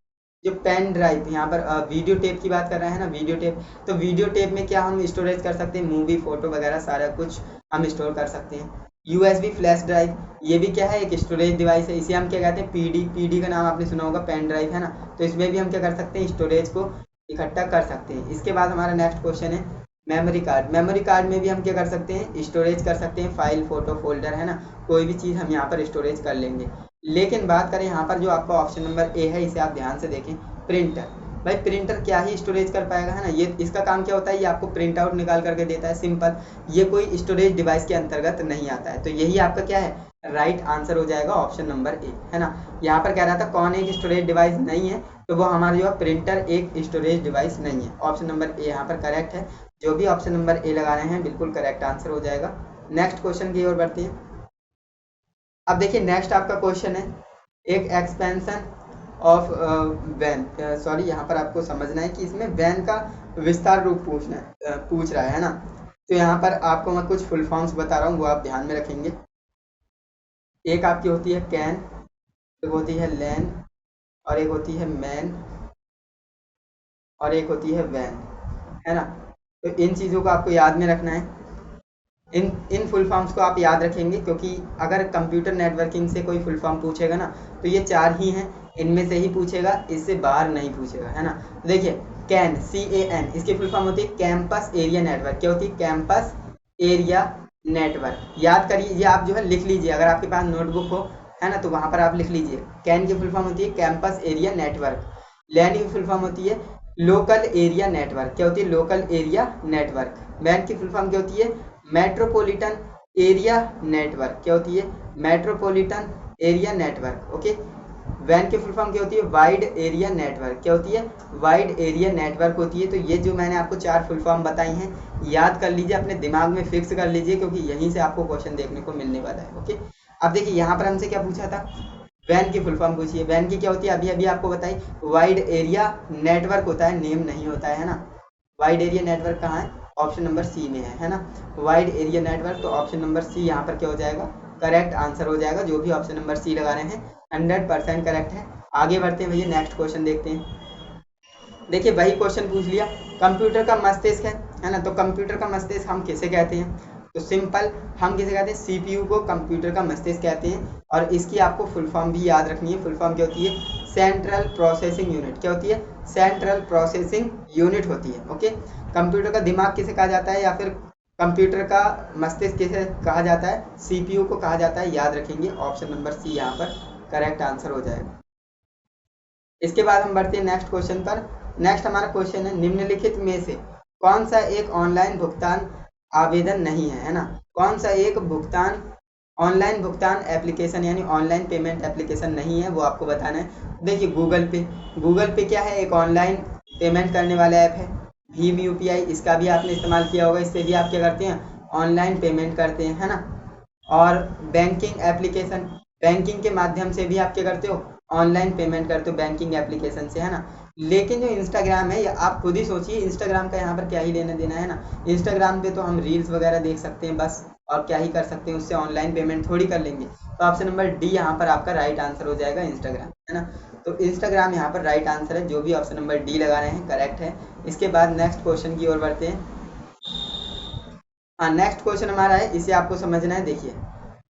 जो पेन ड्राइव, यहाँ पर वीडियो टेप की बात कर रहे हैं ना, वीडियो टेप, तो वीडियो टेप में क्या हम स्टोरेज कर सकते हैं, मूवी, फोटो वगैरह सारा कुछ हम स्टोर कर सकते हैं। USB फ्लैश ड्राइव, ये भी क्या है, एक स्टोरेज डिवाइस है, इसे हम क्या कहते हैं, PD का नाम आपने सुना होगा, पेन ड्राइव, है ना। तो इसमें भी हम क्या कर सकते हैं, स्टोरेज को इकट्ठा कर सकते हैं। इसके बाद हमारा नेक्स्ट क्वेश्चन है मेमोरी कार्ड। मेमोरी कार्ड में भी हम क्या कर सकते हैं, स्टोरेज कर सकते हैं, फाइल, फोटो, फोल्डर, है ना, कोई भी चीज़ हम यहाँ पर स्टोरेज कर लेंगे। लेकिन बात करें यहाँ पर जो आपका ऑप्शन नंबर ए है, इसे आप ध्यान से देखें, प्रिंटर। भाई प्रिंटर क्या ही स्टोरेज कर पाएगा, है ना। ये इसका काम क्या होता है, ये आपको प्रिंट आउट निकाल करके देता है, सिंपल। ये कोई स्टोरेज डिवाइस के अंतर्गत नहीं आता है, तो यही आपका क्या है, राइट आंसर हो जाएगा, ऑप्शन नंबर ए, है ना। यहाँ पर कह रहा था कौन एक स्टोरेज डिवाइस नहीं है, तो वो हमारा जो है प्रिंटर एक स्टोरेज डिवाइस नहीं है। ऑप्शन नंबर ए यहाँ पर करेक्ट है, जो भी ऑप्शन नंबर ए लगा रहे हैं बिल्कुल करेक्ट आंसर हो जाएगा। नेक्स्ट क्वेश्चन की ओर बढ़ते हैं। अब देखिए नेक्स्ट आपका क्वेश्चन है, एक एक्सपेंशन ऑफ वैन, सॉरी यहाँ पर आपको समझना है कि इसमें वैन का विस्तार रूप पूछ रहा है ना। तो यहाँ पर आपको मैं कुछ फुल फॉर्म्स बता रहा हूँ, वो आप ध्यान में रखेंगे। एक आपकी होती है कैन, एक होती है लैन, और एक होती है मैन, और एक होती है वैन, है ना। तो इन चीज़ों को आपको याद में रखना है। इन फुल फॉर्म्स को आप याद रखेंगे, क्योंकि अगर कंप्यूटर नेटवर्किंग से कोई फुल फॉर्म पूछेगा ना, तो ये 4 ही हैं, इनमें से ही पूछेगा, इससे बाहर नहीं पूछेगा, है ना। तो देखिए कैन, CAN, इसकी फुल फॉर्म होती है कैंपस एरिया नेटवर्क। क्या होती है, कैंपस एरिया नेटवर्क। याद करिए, ये आप जो है लिख लीजिए, अगर आपके पास नोटबुक हो, है ना, तो वहाँ पर आप लिख लीजिए। कैन की फुल फॉर्म होती है कैंपस एरिया नेटवर्क। लैन की फुल फॉर्म होती है लोकल एरिया नेटवर्क। क्या होती है, लोकल एरिया नेटवर्क। मैन की फुल फॉर्म क्या होती है, मेट्रोपॉलिटन एरिया नेटवर्क। क्या होती है, मेट्रोपॉलिटन एरिया नेटवर्क। ओके। वैन की फुल फॉर्म क्या होती है, वाइड एरिया नेटवर्क। क्या होती है, वाइड एरिया नेटवर्क होती है। तो ये जो मैंने आपको 4 फुल फॉर्म बताई हैं, याद कर लीजिए, अपने दिमाग में फिक्स कर लीजिए, क्योंकि यहीं से आपको क्वेश्चन देखने को मिलने वाला है। ओके। अब देखिए यहाँ पर हमसे क्या पूछा था, वैन की फुल फॉर्म पूछिए। वैन की क्या होती है, अभी अभी आपको बताई, वाइड एरिया नेटवर्क होता है, नेम नहीं होता है ना। वाइड एरिया नेटवर्क कहाँ है, ऑप्शन नंबर सी में है ना, वाइड एरिया नेटवर्क। तो ऑप्शन नंबर सी यहाँ पर क्या हो जाएगा, करेक्ट आंसर हो जाएगा। जो भी ऑप्शन नंबर सी लगा रहे हैं 100% करेक्ट है। आगे बढ़ते हैं भैया, नेक्स्ट क्वेश्चन देखते हैं। देखिए वही क्वेश्चन पूछ लिया, कंप्यूटर का मस्तिष्क है ना। तो कंप्यूटर का मस्तिष्क हम किसे कहते हैं, तो सिंपल हम किसे कहते हैं, CPU को कंप्यूटर का मस्तिष्क कहते हैं। और इसकी आपको फुल फॉर्म भी याद रखनी है। फुल फॉर्म क्या होती है, सेंट्रल प्रोसेसिंग यूनिट। क्या होती है, सेंट्रल प्रोसेसिंग यूनिट होती है। ओके। कंप्यूटर का दिमाग किसे कहा जाता है, या फिर कंप्यूटर का मस्तिष्क किसे कहा जाता है, CPU को कहा जाता है, याद रखेंगे। ऑप्शन नंबर सी यहाँ पर करेक्ट आंसर हो जाएगा। इसके बाद हम बढ़ते हैं नेक्स्ट क्वेश्चन पर। नेक्स्ट हमारा क्वेश्चन है, निम्नलिखित में से कौन सा एक ऑनलाइन भुगतान आवेदन नहीं है, है ना। कौन सा एक ऑनलाइन भुगतान एप्लीकेशन यानी ऑनलाइन पेमेंट एप्लीकेशन नहीं है, वो आपको बताना है। देखिए गूगल पे क्या है, एक ऑनलाइन पेमेंट करने वाला ऐप है। भीम UPI, इसका भी आपने इस्तेमाल किया होगा, इससे भी आप क्या करते हैं, ऑनलाइन पेमेंट करते हैं, है ना। और बैंकिंग एप्लीकेशन, बैंकिंग के माध्यम से भी आप क्या करते हो, ऑनलाइन पेमेंट करते हो बैंकिंग एप्लीकेशन से, है ना। लेकिन जो इंस्टाग्राम है, ये आप खुद ही सोचिए, इंस्टाग्राम का यहाँ पर क्या ही लेना देना है ना। इंस्टाग्राम पे तो हम रील्स वगैरह देख सकते हैं बस, और क्या ही कर सकते हैं उससे, ऑनलाइन पेमेंट थोड़ी कर लेंगे। तो ऑप्शन नंबर डी यहाँ पर आपका राइट आंसर हो जाएगा, इंस्टाग्राम, है ना। तो इंस्टाग्राम यहाँ पर राइट आंसर है, जो भी ऑप्शन नंबर डी लगा रहे हैं करेक्ट है। इसके बाद नेक्स्ट क्वेश्चन की ओर बढ़ते हैं। हाँ, नेक्स्ट क्वेश्चन हमारा है, इसे आपको समझना है। देखिए,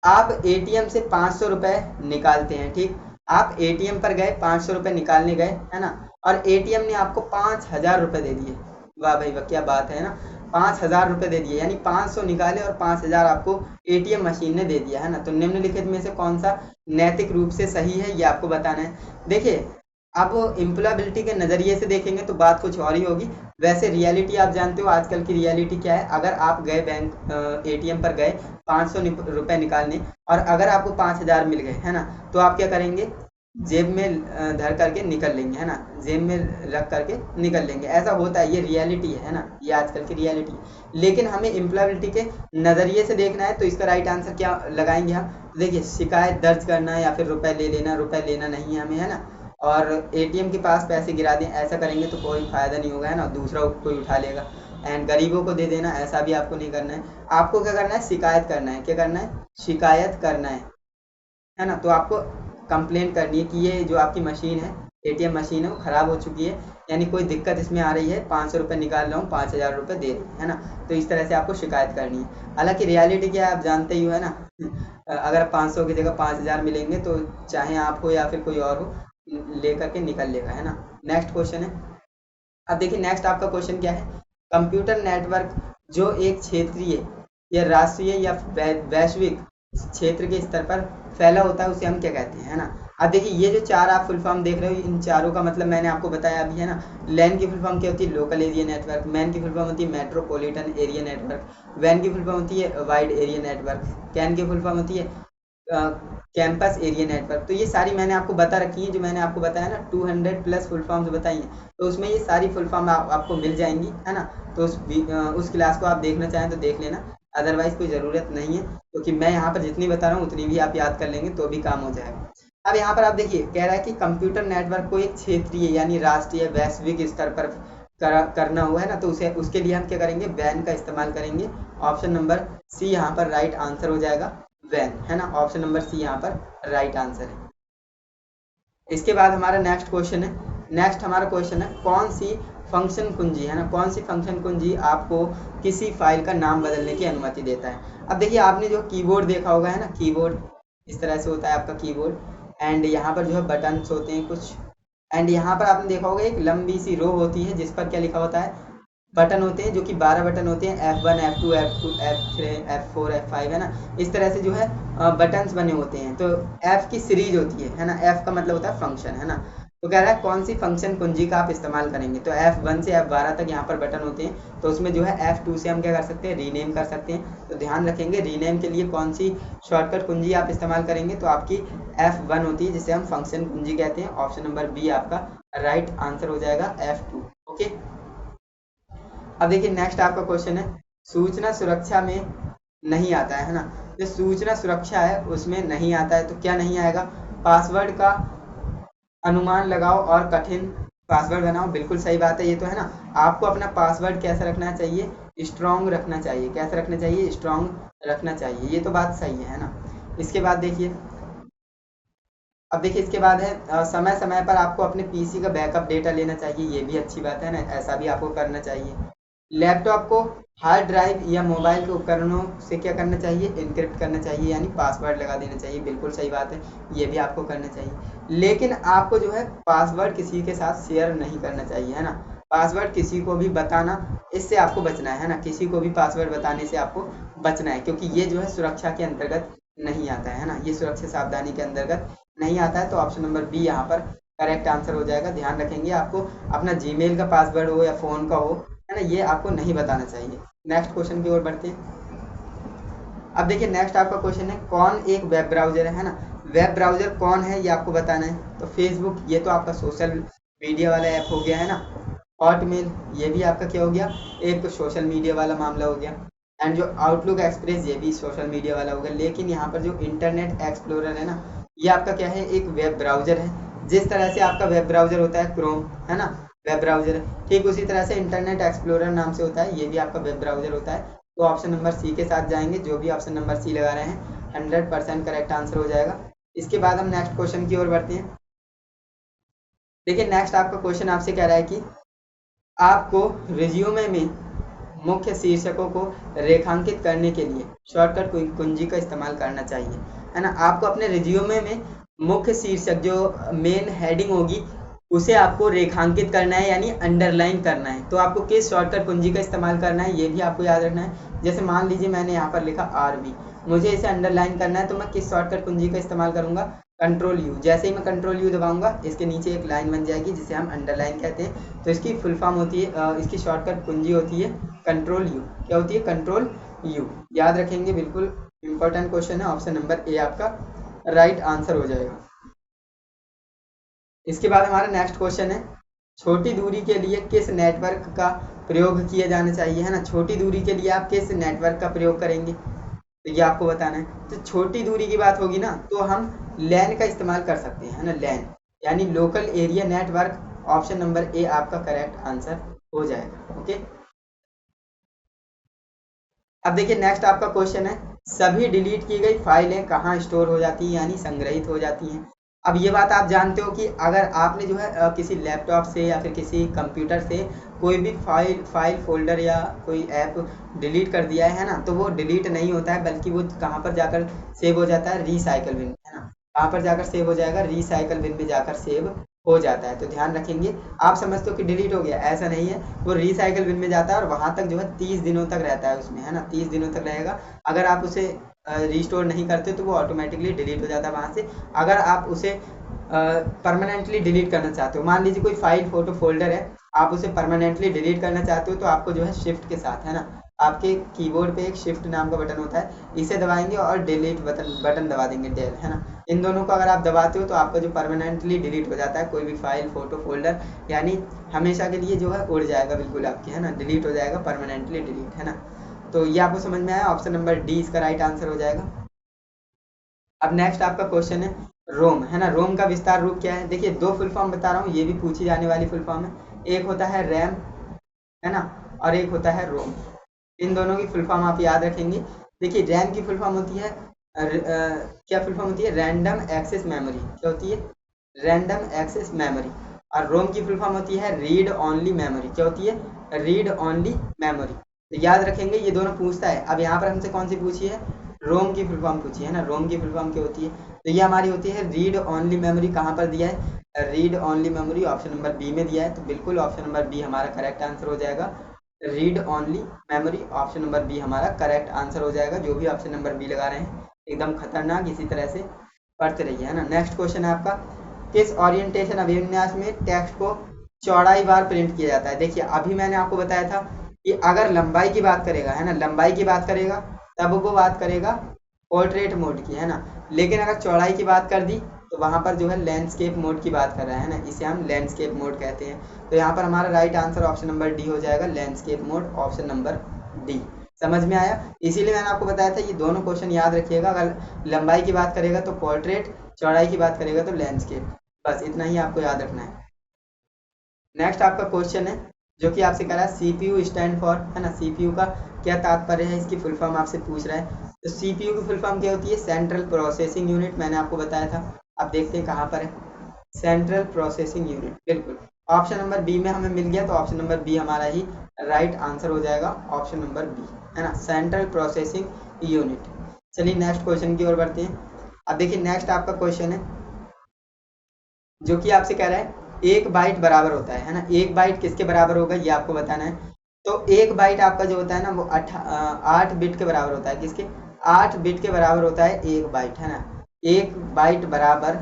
आप एटीएम से 500 रुपए निकालते हैं, ठीक। आप एटीएम पर गए, 500 रुपए निकालने गए, है ना, और एटीएम ने आपको 5000 रुपए दे दिए। वाह भाई वाह, क्या बात है ना। 5000 रुपए दे दिए, यानी 500 निकाले और 5000 आपको एटीएम मशीन ने दे दिया, है ना। तो निम्नलिखित में से कौन सा नैतिक रूप से सही है, ये आपको बताना है। देखिए, अब इम्प्लॉयबिलिटी के नज़रिए से देखेंगे तो बात कुछ और ही होगी। वैसे रियलिटी आप जानते हो, आजकल की रियलिटी क्या है। अगर आप गए बैंक एटीएम पर गए 500 रुपए निकालने, और अगर आपको 5000 मिल गए, है ना, तो आप क्या करेंगे, जेब में धर करके निकल लेंगे, है ना, जेब में रख करके निकल लेंगे। ऐसा होता है, ये रियलिटी है ना, ये आजकल की रियलिटी है। लेकिन हमें इम्प्लॉयबिलिटी के नज़रिए से देखना है, तो इसका राइट आंसर क्या लगाएंगे हम। तो देखिए, शिकायत दर्ज करना या फिर रुपए ले लेना, रुपए लेना नहीं है हमें, है ना। और एटीएम के पास पैसे गिरा दें, ऐसा करेंगे तो कोई फायदा नहीं होगा, है ना, दूसरा कोई उठा लेगा। एंड गरीबों को दे देना, ऐसा भी आपको नहीं करना है। आपको क्या करना है, शिकायत करना है। क्या करना है, शिकायत करना है ना। तो आपको कंप्लेंट करनी है कि ये जो आपकी मशीन है, एटीएम मशीन है, वो ख़राब हो चुकी है, यानी कोई दिक्कत इसमें आ रही है, 500 रुपये निकाल रहा हूँ, 5000 रुपये दे रही है ना। तो इस तरह से आपको शिकायत करनी है। हालांकि रियलिटी क्या है आप जानते ही हो, है ना। अगर 500 की जगह 5000 मिलेंगे तो चाहे आप हो या फिर कोई और हो, ले करके निकल लेगा, है ना। नेक्स्ट क्वेश्चन है। अब देखिए, नेक्स्ट आपका क्वेश्चन क्या है। कंप्यूटर नेटवर्क जो एक क्षेत्रीय या राष्ट्रीय या वैश्विक क्षेत्र के स्तर पर फैला होता है, उसे हम क्या कहते हैं, है ना। अब देखिए, ये जो चार आप फुल फॉर्म देख रहे हो, इन चारों का मतलब मैंने आपको बताया अभी, है ना। लैन की फुल फॉर्म क्या होती है, लोकल एरिया नेटवर्क। मैन की फुल फॉर्म होती है मेट्रोपॉलिटन एरिया नेटवर्क। वैन की फुल फॉर्म होती है वाइड एरिया नेटवर्क। कैन की फुल फॉर्म होती है कैंपस एरिया नेटवर्क। तो ये सारी मैंने आपको बता रखी है, जो मैंने आपको बताया ना, 200 प्लस फुल फॉर्म्स बताई हैं, तो उसमें ये सारी फुल फॉर्म आपको मिल जाएंगी, है ना। तो उस क्लास को आप देखना चाहें तो देख लेना, अदरवाइज कोई ज़रूरत नहीं है, क्योंकि मैं यहाँ पर जितनी बता रहा हूँ उतनी भी आप याद कर लेंगे तो भी काम हो जाएगा। अब यहाँ पर आप देखिए, कह रहा है कि कंप्यूटर नेटवर्क को एक क्षेत्रीय यानी राष्ट्रीय वैश्विक स्तर पर करना हुआ है ना, तो उसे उसके लिए हम क्या करेंगे, वैन का इस्तेमाल करेंगे। ऑप्शन नंबर सी यहाँ पर राइट आंसर हो जाएगा, वैन, है ना। ऑप्शन नंबर सी यहाँ पर राइट आंसर है। इसके बाद हमारा नेक्स्ट क्वेश्चन है। नेक्स्ट हमारा क्वेश्चन है, कौन सी फंक्शन कुंजी, है ना, कौन सी फंक्शन कुंजी आपको किसी फाइल का नाम बदलने की अनुमति देता है। अब देखिए, आपने जो कीबोर्ड देखा होगा, है ना, कीबोर्ड इस तरह से होता है आपका कीबोर्ड, एंड यहाँ पर जो है बटन्स होते हैं कुछ, एंड यहाँ पर आपने देखा होगा एक लंबी सी रो होती है जिस पर क्या लिखा होता है, बटन होते हैं, जो कि 12 बटन होते हैं, F1 F2 F2 F3 F4 F5, है ना। इस तरह से जो है बटन्स बने होते हैं, तो F की सीरीज होती है ना। F का मतलब होता है फंक्शन, है ना। तो कह रहा है कौन सी फंक्शन कुंजी का आप इस्तेमाल करेंगे। तो F1 से F12 तक यहाँ पर बटन होते हैं, तो उसमें जो है F2 से हम क्या कर सकते हैं, रीनेम कर सकते हैं। तो ध्यान रखेंगे, रीनेम के लिए कौन सी शॉर्टकट कुंजी आप इस्तेमाल करेंगे, तो आपकी F1 होती है, जिसे हम फंक्शन कुंजी कहते हैं। ऑप्शन नंबर बी आपका राइट आंसर हो जाएगा, F2। ओके, अब देखिए, नेक्स्ट आपका क्वेश्चन है, सूचना सुरक्षा में नहीं आता है ना। जो सूचना सुरक्षा है उसमें नहीं आता है, तो क्या नहीं आएगा, पासवर्ड का अनुमान लगाओ और कठिन पासवर्ड बनाओ। बिल्कुल सही बात है, ये तो है ना। आपको अपना पासवर्ड कैसा रखना चाहिए, स्ट्रॉन्ग रखना चाहिए। कैसा रखना चाहिए, स्ट्रॉन्ग रखना चाहिए, ये तो बात सही है ना। इसके बाद देखिए, अब देखिए इसके बाद है, समय समय पर आपको अपने पीसी का बैकअप डेटा लेना चाहिए, ये भी अच्छी बात है ना, ऐसा भी आपको करना चाहिए। लैपटॉप को हार्ड ड्राइव या मोबाइल के उपकरणों से क्या करना चाहिए, इनक्रिप्ट करना चाहिए, यानी पासवर्ड लगा देना चाहिए। बिल्कुल सही बात है, ये भी आपको करना चाहिए। लेकिन आपको जो है पासवर्ड किसी के साथ शेयर नहीं करना चाहिए, है ना। पासवर्ड किसी को भी बताना, इससे आपको बचना है ना, किसी को भी पासवर्ड बताने से आपको बचना है, क्योंकि ये जो है सुरक्षा के अंतर्गत नहीं आता है ना, ये सुरक्षा सावधानी के अंतर्गत नहीं आता है। तो ऑप्शन नंबर बी यहाँ पर करेक्ट आंसर हो जाएगा। ध्यान रखेंगे, आपको अपना जीमेल का पासवर्ड हो या फ़ोन का हो, है ना, ये आपको नहीं बताना चाहिए। नेक्स्ट क्वेश्चन की ओर बढ़ते हैं। अब देखिए, नेक्स्ट आपका क्वेश्चन है, कौन एक वेब ब्राउज़र है ना। वेब ब्राउज़र कौन है, ये आपको बताना है। तो फेसबुक, ये तो आपका सोशल मीडिया वाला ऐप हो गया, है ना। हॉटमेल, ये भी आपका क्या हो गया, एक सोशल मीडिया वाला मामला हो गया। एंड जो आउटलुक एक्सप्रेस ये भी सोशल मीडिया वाला होगा। लेकिन यहाँ पर जो इंटरनेट एक्सप्लोरर है ना, ये आपका क्या है, एक वेब ब्राउजर है। जिस तरह से आपका वेब ब्राउजर होता है क्रोम, है ना, वेब ब्राउजर है, ठीक उसी तरह से इंटरनेट एक्सप्लोरर नाम से होता है, ये भी आपका वेब ब्राउजर होता है। तो ऑप्शन नंबर सी के साथ जाएंगे, जो भी ऑप्शन नंबर सी लगा रहे हैं 100% करेक्ट आंसर हो जाएगा। इसके बाद हम नेक्स्ट क्वेश्चन की ओर बढ़ते हैं। देखिए नेक्स्ट आपका क्वेश्चन आपसे कह रहा है कि आपको रिज्यूमे में मुख्य शीर्षकों को रेखांकित करने के लिए शॉर्टकट कुंजी का इस्तेमाल करना चाहिए, है ना। आपको अपने रिज्यूमे में मुख्य शीर्षक जो मेन हेडिंग होगी उसे आपको रेखांकित करना है, यानी अंडरलाइन करना है। तो आपको किस शॉर्टकट कुंजी का इस्तेमाल करना है ये भी आपको याद रखना है। जैसे मान लीजिए मैंने यहाँ पर लिखा RB, मुझे इसे अंडरलाइन करना है, तो मैं किस शॉर्टकट कुंजी का इस्तेमाल करूंगा, कंट्रोल यू। जैसे ही मैं कंट्रोल यू दबाऊंगा इसके नीचे एक लाइन बन जाएगी जिसे हम अंडरलाइन कहते हैं। तो इसकी फुल फॉर्म होती है, इसकी शॉर्टकट कुंजी होती है कंट्रोल यू। क्या होती है, कंट्रोल यू। याद रखेंगे, बिल्कुल इंपॉर्टेंट क्वेश्चन है। ऑप्शन नंबर ए आपका राइट आंसर हो जाएगा। इसके बाद हमारा नेक्स्ट क्वेश्चन है, छोटी दूरी के लिए किस नेटवर्क का प्रयोग किया जाना चाहिए, है ना। छोटी दूरी के लिए आप किस नेटवर्क का प्रयोग करेंगे, तो ये आपको बताना है। तो छोटी दूरी की बात होगी ना, तो हम लैन का इस्तेमाल कर सकते हैं, है ना, लैन यानी local area network. Option number A आपका करेक्ट आंसर हो जाएगा। ओके, अब देखिए नेक्स्ट आपका क्वेश्चन है, सभी डिलीट की गई फाइलें कहाँ स्टोर हो जाती हैं, यानी संग्रहित हो जाती हैं। अब ये बात आप जानते हो कि अगर आपने जो है किसी लैपटॉप से या फिर किसी कंप्यूटर से कोई भी फाइल फोल्डर या कोई ऐप डिलीट कर दिया है ना, तो वो डिलीट नहीं होता है, बल्कि वो कहाँ पर जाकर सेव हो जाता है, रिसाइकल बिन, है ना। कहाँ पर जाकर सेव हो जाएगा, रिसाइकल बिन में जाकर सेव हो जाता है। तो ध्यान रखेंगे, आप समझते हो कि डिलीट हो गया, ऐसा नहीं है, वो रिसाइकल बिन में जाता है और वहां तक जो है 30 दिनों तक रहता है उसमें, है ना, 30 दिनों तक रहेगा। अगर आप उसे रिस्टोर नहीं करते तो वो ऑटोमेटिकली डिलीट हो जाता है वहां से। अगर आप उसे परमानेंटली डिलीट करना चाहते हो, मान लीजिए कोई फाइल फोटो फोल्डर है, आप उसे परमानेंटली डिलीट करना चाहते हो, तो आपको जो है शिफ्ट के साथ, है ना, आपके कीबोर्ड पे एक शिफ्ट नाम का बटन होता है, इसे दबाएंगे और डिलीट बटन दबा देंगे, डेल, है ना। इन दोनों को अगर आप दबाते हो तो आपका जो परमानेंटली डिलीट हो जाता है कोई भी फाइल फोटो फोल्डर, यानी हमेशा के लिए जो है उड़ जाएगा बिल्कुल आपके, है ना, डिलीट हो जाएगा, परमानेंटली डिलीट, है ना। तो ये आपको समझ में आया, ऑप्शन नंबर डी इसका राइट आंसर हो जाएगा। अब नेक्स्ट आपका क्वेश्चन है, रोम, है ना, रोम का विस्तार रूप क्या है। देखिए दो फुल फॉर्म बता रहा हूँ, ये भी पूछी जाने वाली फुल फॉर्म है। एक होता है रैम, है ना, और एक होता है रोम। इन दोनों की फुल फॉर्म आप याद रखेंगे। देखिए रैम की फुल फॉर्म होती है क्या फुल फॉर्म होती है, रैंडम एक्सेस मेमोरी। क्या होती है, रैंडम एक्सेस मेमोरी। और रोम की फुल फॉर्म होती है रीड ओनली मेमोरी। क्या होती है, रीड ओनली मेमोरी। तो याद रखेंगे, ये दोनों पूछता है। अब यहाँ पर हमसे कौन सी पूछी है, रोम की फुल फॉर्म पूछी है ना। रोम की फुल फॉर्म क्या होती है, तो ये हमारी होती है रीड ओनली मेमोरी। कहाँ पर दिया है, read only memory option number B में दिया है, तो बिल्कुल ऑप्शन नंबर बी हमारा करेक्ट आंसर हो जाएगा। Read only memory, option number B हमारा करेक्ट आंसर हो जाएगा। जो भी ऑप्शन नंबर बी लगा रहे हैं एकदम खतरनाक, इसी तरह से पढ़ते रहिए, है ना। नेक्स्ट क्वेश्चन है आपका, किस ओरिएंटेशन अभिविन्यास में टेक्स्ट को चौड़ाई बार प्रिंट किया जाता है। देखिए अभी मैंने आपको बताया था कि अगर लंबाई की बात करेगा, है ना, लंबाई की बात करेगा तब वो बात करेगा पोर्ट्रेट मोड की, है ना। लेकिन अगर चौड़ाई की बात कर दी तो वहां पर जो है लैंडस्केप मोड की बात कर रहा है ना, इसे हम लैंडस्केप मोड कहते हैं। तो यहाँ पर हमारा right answer option number D हो जाएगा, landscape mode, option number D. समझ में आया, इसीलिए मैंने आपको बताया था ये दोनों क्वेश्चन याद रखिएगा। अगर लंबाई की बात करेगा तो पोर्ट्रेट, चौड़ाई की बात करेगा तो लैंडस्केप, बस इतना ही आपको याद रखना है। नेक्स्ट आपका क्वेश्चन है जो कि आपसे कह रहा है सीपीयू स्टैंड फॉर, है ना, सीपीयू का क्या तात्पर्य है, इसकी फुल फॉर्म आपसे पूछ रहा है। तो सीपीयू की फुल फॉर्म क्या होती है, सेंट्रल प्रोसेसिंग यूनिट, मैंने आपको बताया था। अब देखते हैं कहाँ पर है, सेंट्रल प्रोसेसिंग यूनिट, बिल्कुल ऑप्शन नंबर बी में हमें मिल गया, तो ऑप्शन नंबर बी हमारा ही राइट आंसर हो जाएगा, ऑप्शन नंबर बी, है ना, सेंट्रल प्रोसेसिंग यूनिट। चलिए नेक्स्ट क्वेश्चन की ओर बढ़ते हैं। अब देखिए नेक्स्ट आपका क्वेश्चन है जो कि आपसे कह रहा है एक बाइट बराबर होता है ना। एक बाइट किसके बराबर होगा ये आपको बताना है। तो एक बाइट आपका जो होता है ना वो 8 बिट के बराबर होता है। किसके, 8 बिट के बराबर होता है एक बाइट, है ना। एक बाइट बराबर,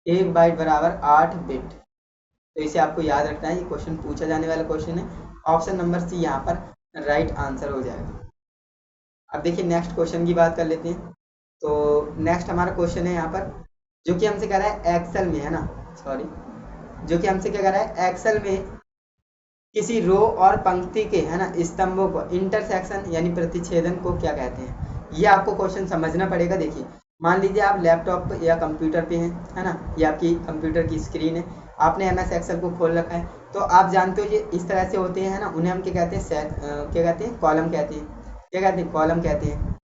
एक बाइट बराबर 8 बिट। तो इसे आपको याद रखना है, ये क्वेश्चन पूछा जाने वाला क्वेश्चन है। ऑप्शन नंबर सी यहाँ पर राइट आंसर हो जाएगा। अब देखिए नेक्स्ट क्वेश्चन की बात कर लेते हैं। तो नेक्स्ट हमारा क्वेश्चन है यहाँ पर जो कि हमसे कह रहा है एक्सेल में, है ना, सॉरी, जो कि हमसे क्या कह रहा है, एक्सेल में किसी रो और पंक्ति के है ना स्तंभों को इंटरसेक्शन यानी प्रतिच्छेदन को क्या कहते हैं, ये आपको क्वेश्चन समझना पड़ेगा। देखिए मान लीजिए आप लैपटॉप या कंप्यूटर पे हैं, है ना, ये आपकी कंप्यूटर की स्क्रीन है, आपने MS एक्सेल को खोल रखा है, तो आप जानते हो ये इस तरह से होते हैं ना, उन्हें हम क्या कहते हैं, क्या कहते हैं, कॉलम कहते हैं, क्या कहते हैं, कॉलम कहते हैं।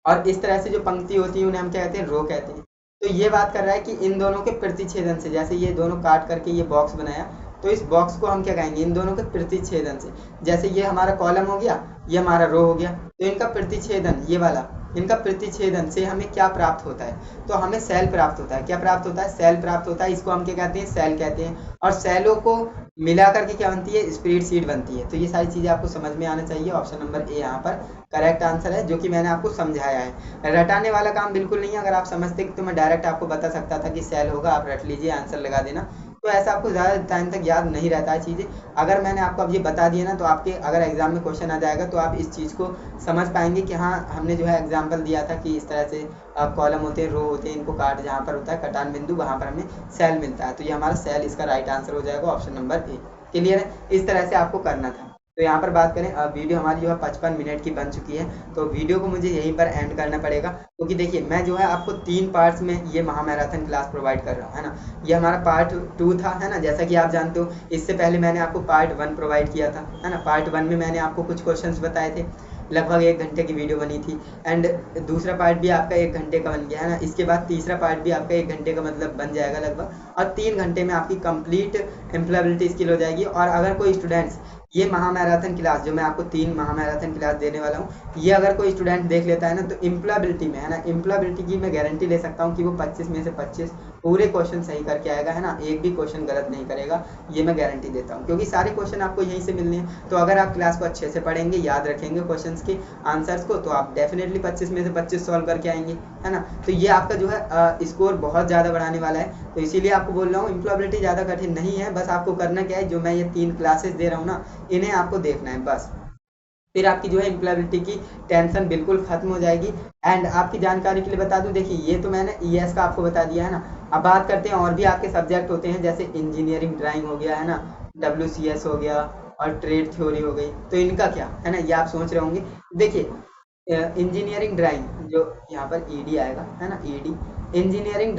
और इस तरह से जो पंक्ति होती है उन्हें हम क्या कहते हैं, रो कहते हैं। तो ये बात कर रहा है कि इन दोनों के प्रतिच्छेदन से, जैसे ये दोनों काट करके ये बॉक्स बनाया, तो इस बॉक्स को हम क्या कहेंगे, इन दोनों के प्रतिच्छेदन से, जैसे ये हमारा कॉलम हो गया, ये हमारा रो हो गया, तो इनका प्रतिच्छेदन, ये वाला, इनका प्रतिच्छेदन से हमें क्या प्राप्त होता है, तो हमें सेल प्राप्त होता है। क्या प्राप्त होता है, सेल प्राप्त होता है। इसको हम क्या कहते हैं, सेल कहते हैं। और सेलों को मिला करके क्या बनती है, स्प्रेडशीट बनती है। तो ये सारी चीज़ें आपको समझ में आना चाहिए। ऑप्शन नंबर ए यहाँ पर करेक्ट आंसर है, जो कि मैंने आपको समझाया है। रटाने वाला काम बिल्कुल नहीं है। अगर आप समझते तो मैं डायरेक्ट आपको बता सकता था कि सेल होगा, आप रट लीजिए, आंसर लगा देना। तो ऐसा आपको ज़्यादा टाइम तक याद नहीं रहता है चीज़ें। अगर मैंने आपको अब ये बता दिया ना, तो आपके अगर एग्जाम में क्वेश्चन आ जाएगा तो आप इस चीज़ को समझ पाएंगे कि हाँ, हमने जो है एग्जाम्पल दिया था कि इस तरह से कॉलम होते हैं, रो होते हैं, इनको काट जहाँ पर होता है कटान बिंदु, वहाँ पर हमें सेल मिलता है। तो ये हमारा सेल, इसका राइट आंसर हो जाएगा ऑप्शन नंबर ए। क्लियर है, इस तरह से आपको करना था। तो यहाँ पर बात करें, वीडियो हमारी जो है 55 मिनट की बन चुकी है, तो वीडियो को मुझे यहीं पर एंड करना पड़ेगा, क्योंकि देखिए मैं जो है आपको 3 पार्ट्स में ये महामैराथन क्लास प्रोवाइड कर रहा हूँ, है ना। ये हमारा पार्ट 2 था, है ना, जैसा कि आप जानते हो। इससे पहले मैंने आपको पार्ट 1 प्रोवाइड किया था, है ना। पार्ट 1 में मैंने आपको कुछ क्वेश्चंस बताए थे, लगभग 1 घंटे की वीडियो बनी थी। एंड दूसरा पार्ट भी आपका 1 घंटे का बन गया, है ना। इसके बाद तीसरा पार्ट भी आपका 1 घंटे का मतलब बन जाएगा लगभग, और 3 घंटे में आपकी कंप्लीट एम्प्लॉयबिलिटी स्किल हो जाएगी। और अगर कोई स्टूडेंट्स ये महामैराथन क्लास, जो मैं आपको 3 महामैराथन क्लास देने वाला हूँ, ये अगर कोई स्टूडेंट देख लेता है ना, तो एम्प्लॉयबिलिटी में, है ना, एम्प्लॉयबिलिटी की मैं गारंटी ले सकता हूँ कि वो 25 में से 25 पूरे क्वेश्चन सही करके आएगा, है ना। एक भी क्वेश्चन गलत नहीं करेगा, ये मैं गारंटी देता हूँ, क्योंकि सारे क्वेश्चन आपको यहीं से मिलने हैं। तो अगर आप क्लास को अच्छे से पढ़ेंगे, याद रखेंगे क्वेश्चन के आंसर्स को, तो आप डेफिनेटली 25 में से 25 सॉल्व करके आएंगे, है ना। तो ये आपका जो है स्कोर बहुत ज़्यादा बढ़ाने वाला है। तो इसीलिए आपको बोल रहा हूँ, एम्प्लॉयबिलिटी ज़्यादा कठिन नहीं है। बस आपको करना क्या है, जो मैं ये 3 क्लासेस दे रहा हूँ ना, इन्हें आपको देखना है बस। फिर आपकी जो है एम्प्लॉयबिलिटी की टेंशन बिल्कुल खत्म हो जाएगी। एंड आपकी जानकारी के लिए बता दूं, देखिए ये तो मैंने ES का आपको बता दिया, है ना। अब बात करते हैं और भी आपके सब्जेक्ट होते हैं, जैसे इंजीनियरिंग ड्राइंग हो गया, है ना, WCS हो गया, और ट्रेड थ्योरी हो गई। तो इनका क्या है ना, ये आप सोच रहे होंगे। देखिए इंजीनियरिंग ड्राइंग, जो यहाँ पर ED आएगा, है ना, ED इंजीनियरिंग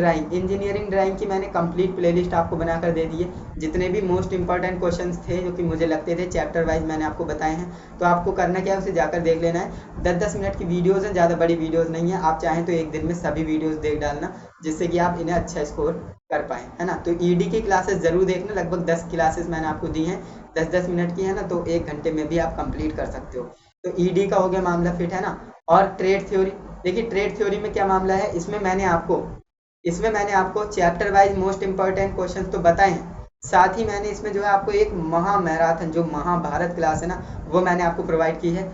ड्राइंग की मैंने कंप्लीट प्लेलिस्ट आपको बनाकर दे दी है। जितने भी मोस्ट इंपॉर्टेंट क्वेश्चंस थे जो कि मुझे लगते थे चैप्टर वाइज, मैंने आपको बताए हैं। तो आपको करना क्या है, उसे जाकर देख लेना है। 10-10 मिनट की वीडियोज़ हैं, ज़्यादा बड़ी वीडियोज़ नहीं है। आप चाहें तो एक दिन में सभी वीडियोज़ देख डालना, जिससे कि आप इन्हें अच्छा स्कोर कर पाएँ, है ना। तो ED की क्लासेस ज़रूर देखना, लगभग 10 क्लासेस मैंने आपको दी हैं, 10-10 मिनट की, है ना। तो 1 घंटे में भी आप कंप्लीट कर सकते हो। तो ED का हो गया मामला फिट, है ना। और ट्रेड थ्योरी, देखिए ट्रेड थ्योरी में क्या मामला है, इसमें मैंने आपको chapter wise most important questions तो बताए हैं, साथ ही मैंने इसमें जो है आपको एक महामैराथन, जो महाभारत क्लास है ना, वो मैंने आपको प्रोवाइड की है।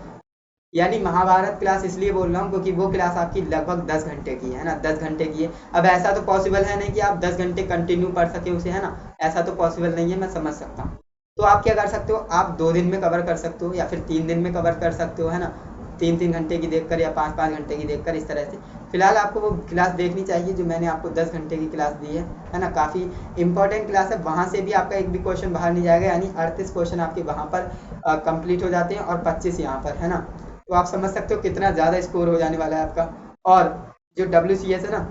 यानी महाभारत क्लास इसलिए बोल रहा हूँ क्योंकि वो क्लास आपकी लगभग 10 घंटे की है ना, 10 घंटे की है। अब ऐसा तो पॉसिबल है नहीं कि आप 10 घंटे कंटिन्यू पढ़ सके उसे, है ना, ऐसा तो पॉसिबल नहीं है, मैं समझ सकता हूँ। तो आप क्या कर सकते हो, आप 2 दिन में कवर कर सकते हो, या फिर 3 दिन में कवर कर सकते हो, है ना। 3-3 घंटे की देखकर या 5-5 घंटे की देखकर, इस तरह से। फिलहाल आपको वो क्लास देखनी चाहिए जो मैंने आपको 10 घंटे की क्लास दी है ना। काफ़ी इंपॉर्टेंट क्लास है, वहाँ से भी आपका एक भी क्वेश्चन बाहर नहीं जाएगा, यानी 38 क्वेश्चन आपके वहाँ पर कंप्लीट हो जाते हैं, और 25 यहाँ पर, है ना। तो आप समझ सकते हो कितना ज़्यादा स्कोर हो जाने वाला है आपका। और जो WCS है ना,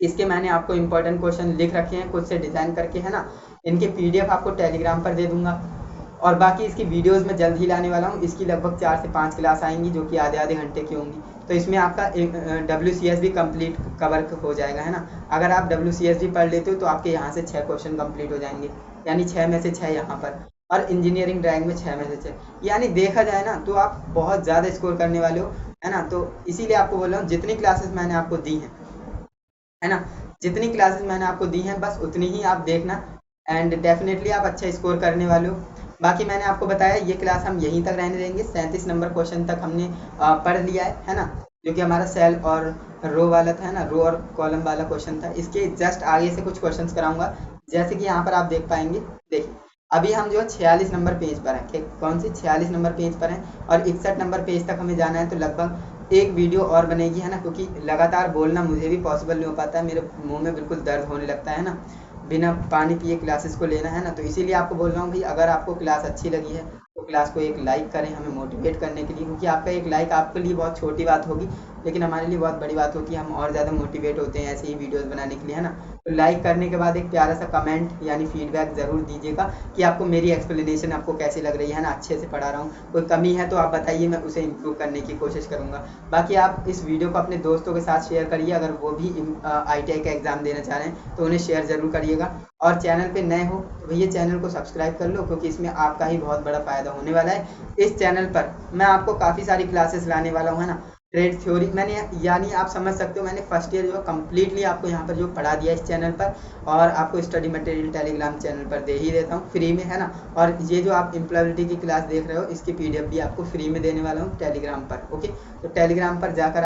इसके मैंने आपको इंपॉर्टेंट क्वेश्चन लिख रखे हैं खुद से डिज़ाइन करके, है ना। इनके PDF आपको टेलीग्राम पर दे दूंगा, और बाकी इसकी वीडियोस में जल्द ही लाने वाला हूँ। इसकी लगभग 4 से 5 क्लास आएंगी, जो कि आधे घंटे की होंगी। तो इसमें आपका WCS भी कंप्लीट कवर हो जाएगा, है ना। अगर आप WCS भी पढ़ लेते हो तो आपके यहाँ से 6 क्वेश्चन कंप्लीट हो जाएंगे, यानी 6 में से 6 यहाँ पर, और इंजीनियरिंग ड्राइंग में 6 में से 6, यानी देखा जाए ना तो आप बहुत ज़्यादा स्कोर करने वाले हो, है ना। तो इसीलिए आपको बोल रहा हूँ, जितनी क्लासेस मैंने आपको दी हैं, है ना, जितनी क्लासेस मैंने आपको दी हैं, बस उतनी ही आप देखना, एंड डेफिनेटली आप अच्छा स्कोर करने वाले हो। बाकी मैंने आपको बताया ये क्लास हम यहीं तक रहने देंगे। 37 नंबर क्वेश्चन तक हमने पढ़ लिया है ना, जो कि हमारा सेल और रो वाला था, है ना, रो और कॉलम वाला क्वेश्चन था। इसके जस्ट आगे से कुछ क्वेश्चंस कराऊंगा, जैसे कि यहाँ पर आप देख पाएंगे। देखिए अभी हम जो है 46 नंबर पेज पर हैं, कौन सी 46 नंबर पेज पर हैं, और 61 नंबर पेज तक हमें जाना है। तो लगभग एक वीडियो और बनेगी, है ना, क्योंकि लगातार बोलना मुझे भी पॉसिबल नहीं हो पाता है, मेरे मुंह में बिल्कुल दर्द होने लगता है ना। बिना पानी पिए क्लासेस को लेना है ना। तो इसीलिए आपको बोल रहा हूँ भाई, अगर आपको क्लास अच्छी लगी है तो क्लास को एक लाइक करें हमें मोटिवेट करने के लिए, क्योंकि आपका एक लाइक आपके लिए बहुत छोटी बात होगी लेकिन हमारे लिए बहुत बड़ी बात होती है, हम और ज़्यादा मोटिवेट होते हैं ऐसे ही वीडियोस बनाने के लिए, है ना। तो लाइक करने के बाद एक प्यारा सा कमेंट यानी फीडबैक ज़रूर दीजिएगा कि आपको मेरी एक्सप्लेनेशन आपको कैसी लग रही है ना, अच्छे से पढ़ा रहा हूँ, कोई कमी है तो आप बताइए, मैं उसे इम्प्रूव करने की कोशिश करूँगा। बाकी आप इस वीडियो को अपने दोस्तों के साथ शेयर करिए, अगर वो भी ITI का एग्ज़ाम देना चाह रहे हैं तो उन्हें शेयर ज़रूर करिएगा। और चैनल पे नए हो तो भैया चैनल को सब्सक्राइब कर लो, क्योंकि इसमें आपका ही बहुत बड़ा फ़ायदा होने वाला है। इस चैनल पर मैं आपको काफ़ी सारी क्लासेस लाने वाला हूँ, है ना। ट्रेड थ्योरी मैंने, यानी आप समझ सकते हो, मैंने फर्स्ट ईयर जो कम्प्लीटली आपको यहाँ पर जो पढ़ा दिया इस चैनल पर, और आपको स्टडी मटेरियल टेलीग्राम चैनल पर दे ही देता हूँ फ्री में, है ना। और ये जो आप एम्प्लॉयबिलिटी की क्लास देख रहे हो इसकी PDF भी आपको फ्री में देने वाला हूँ टेलीग्राम पर। ओके, तो टेलीग्राम पर जाकर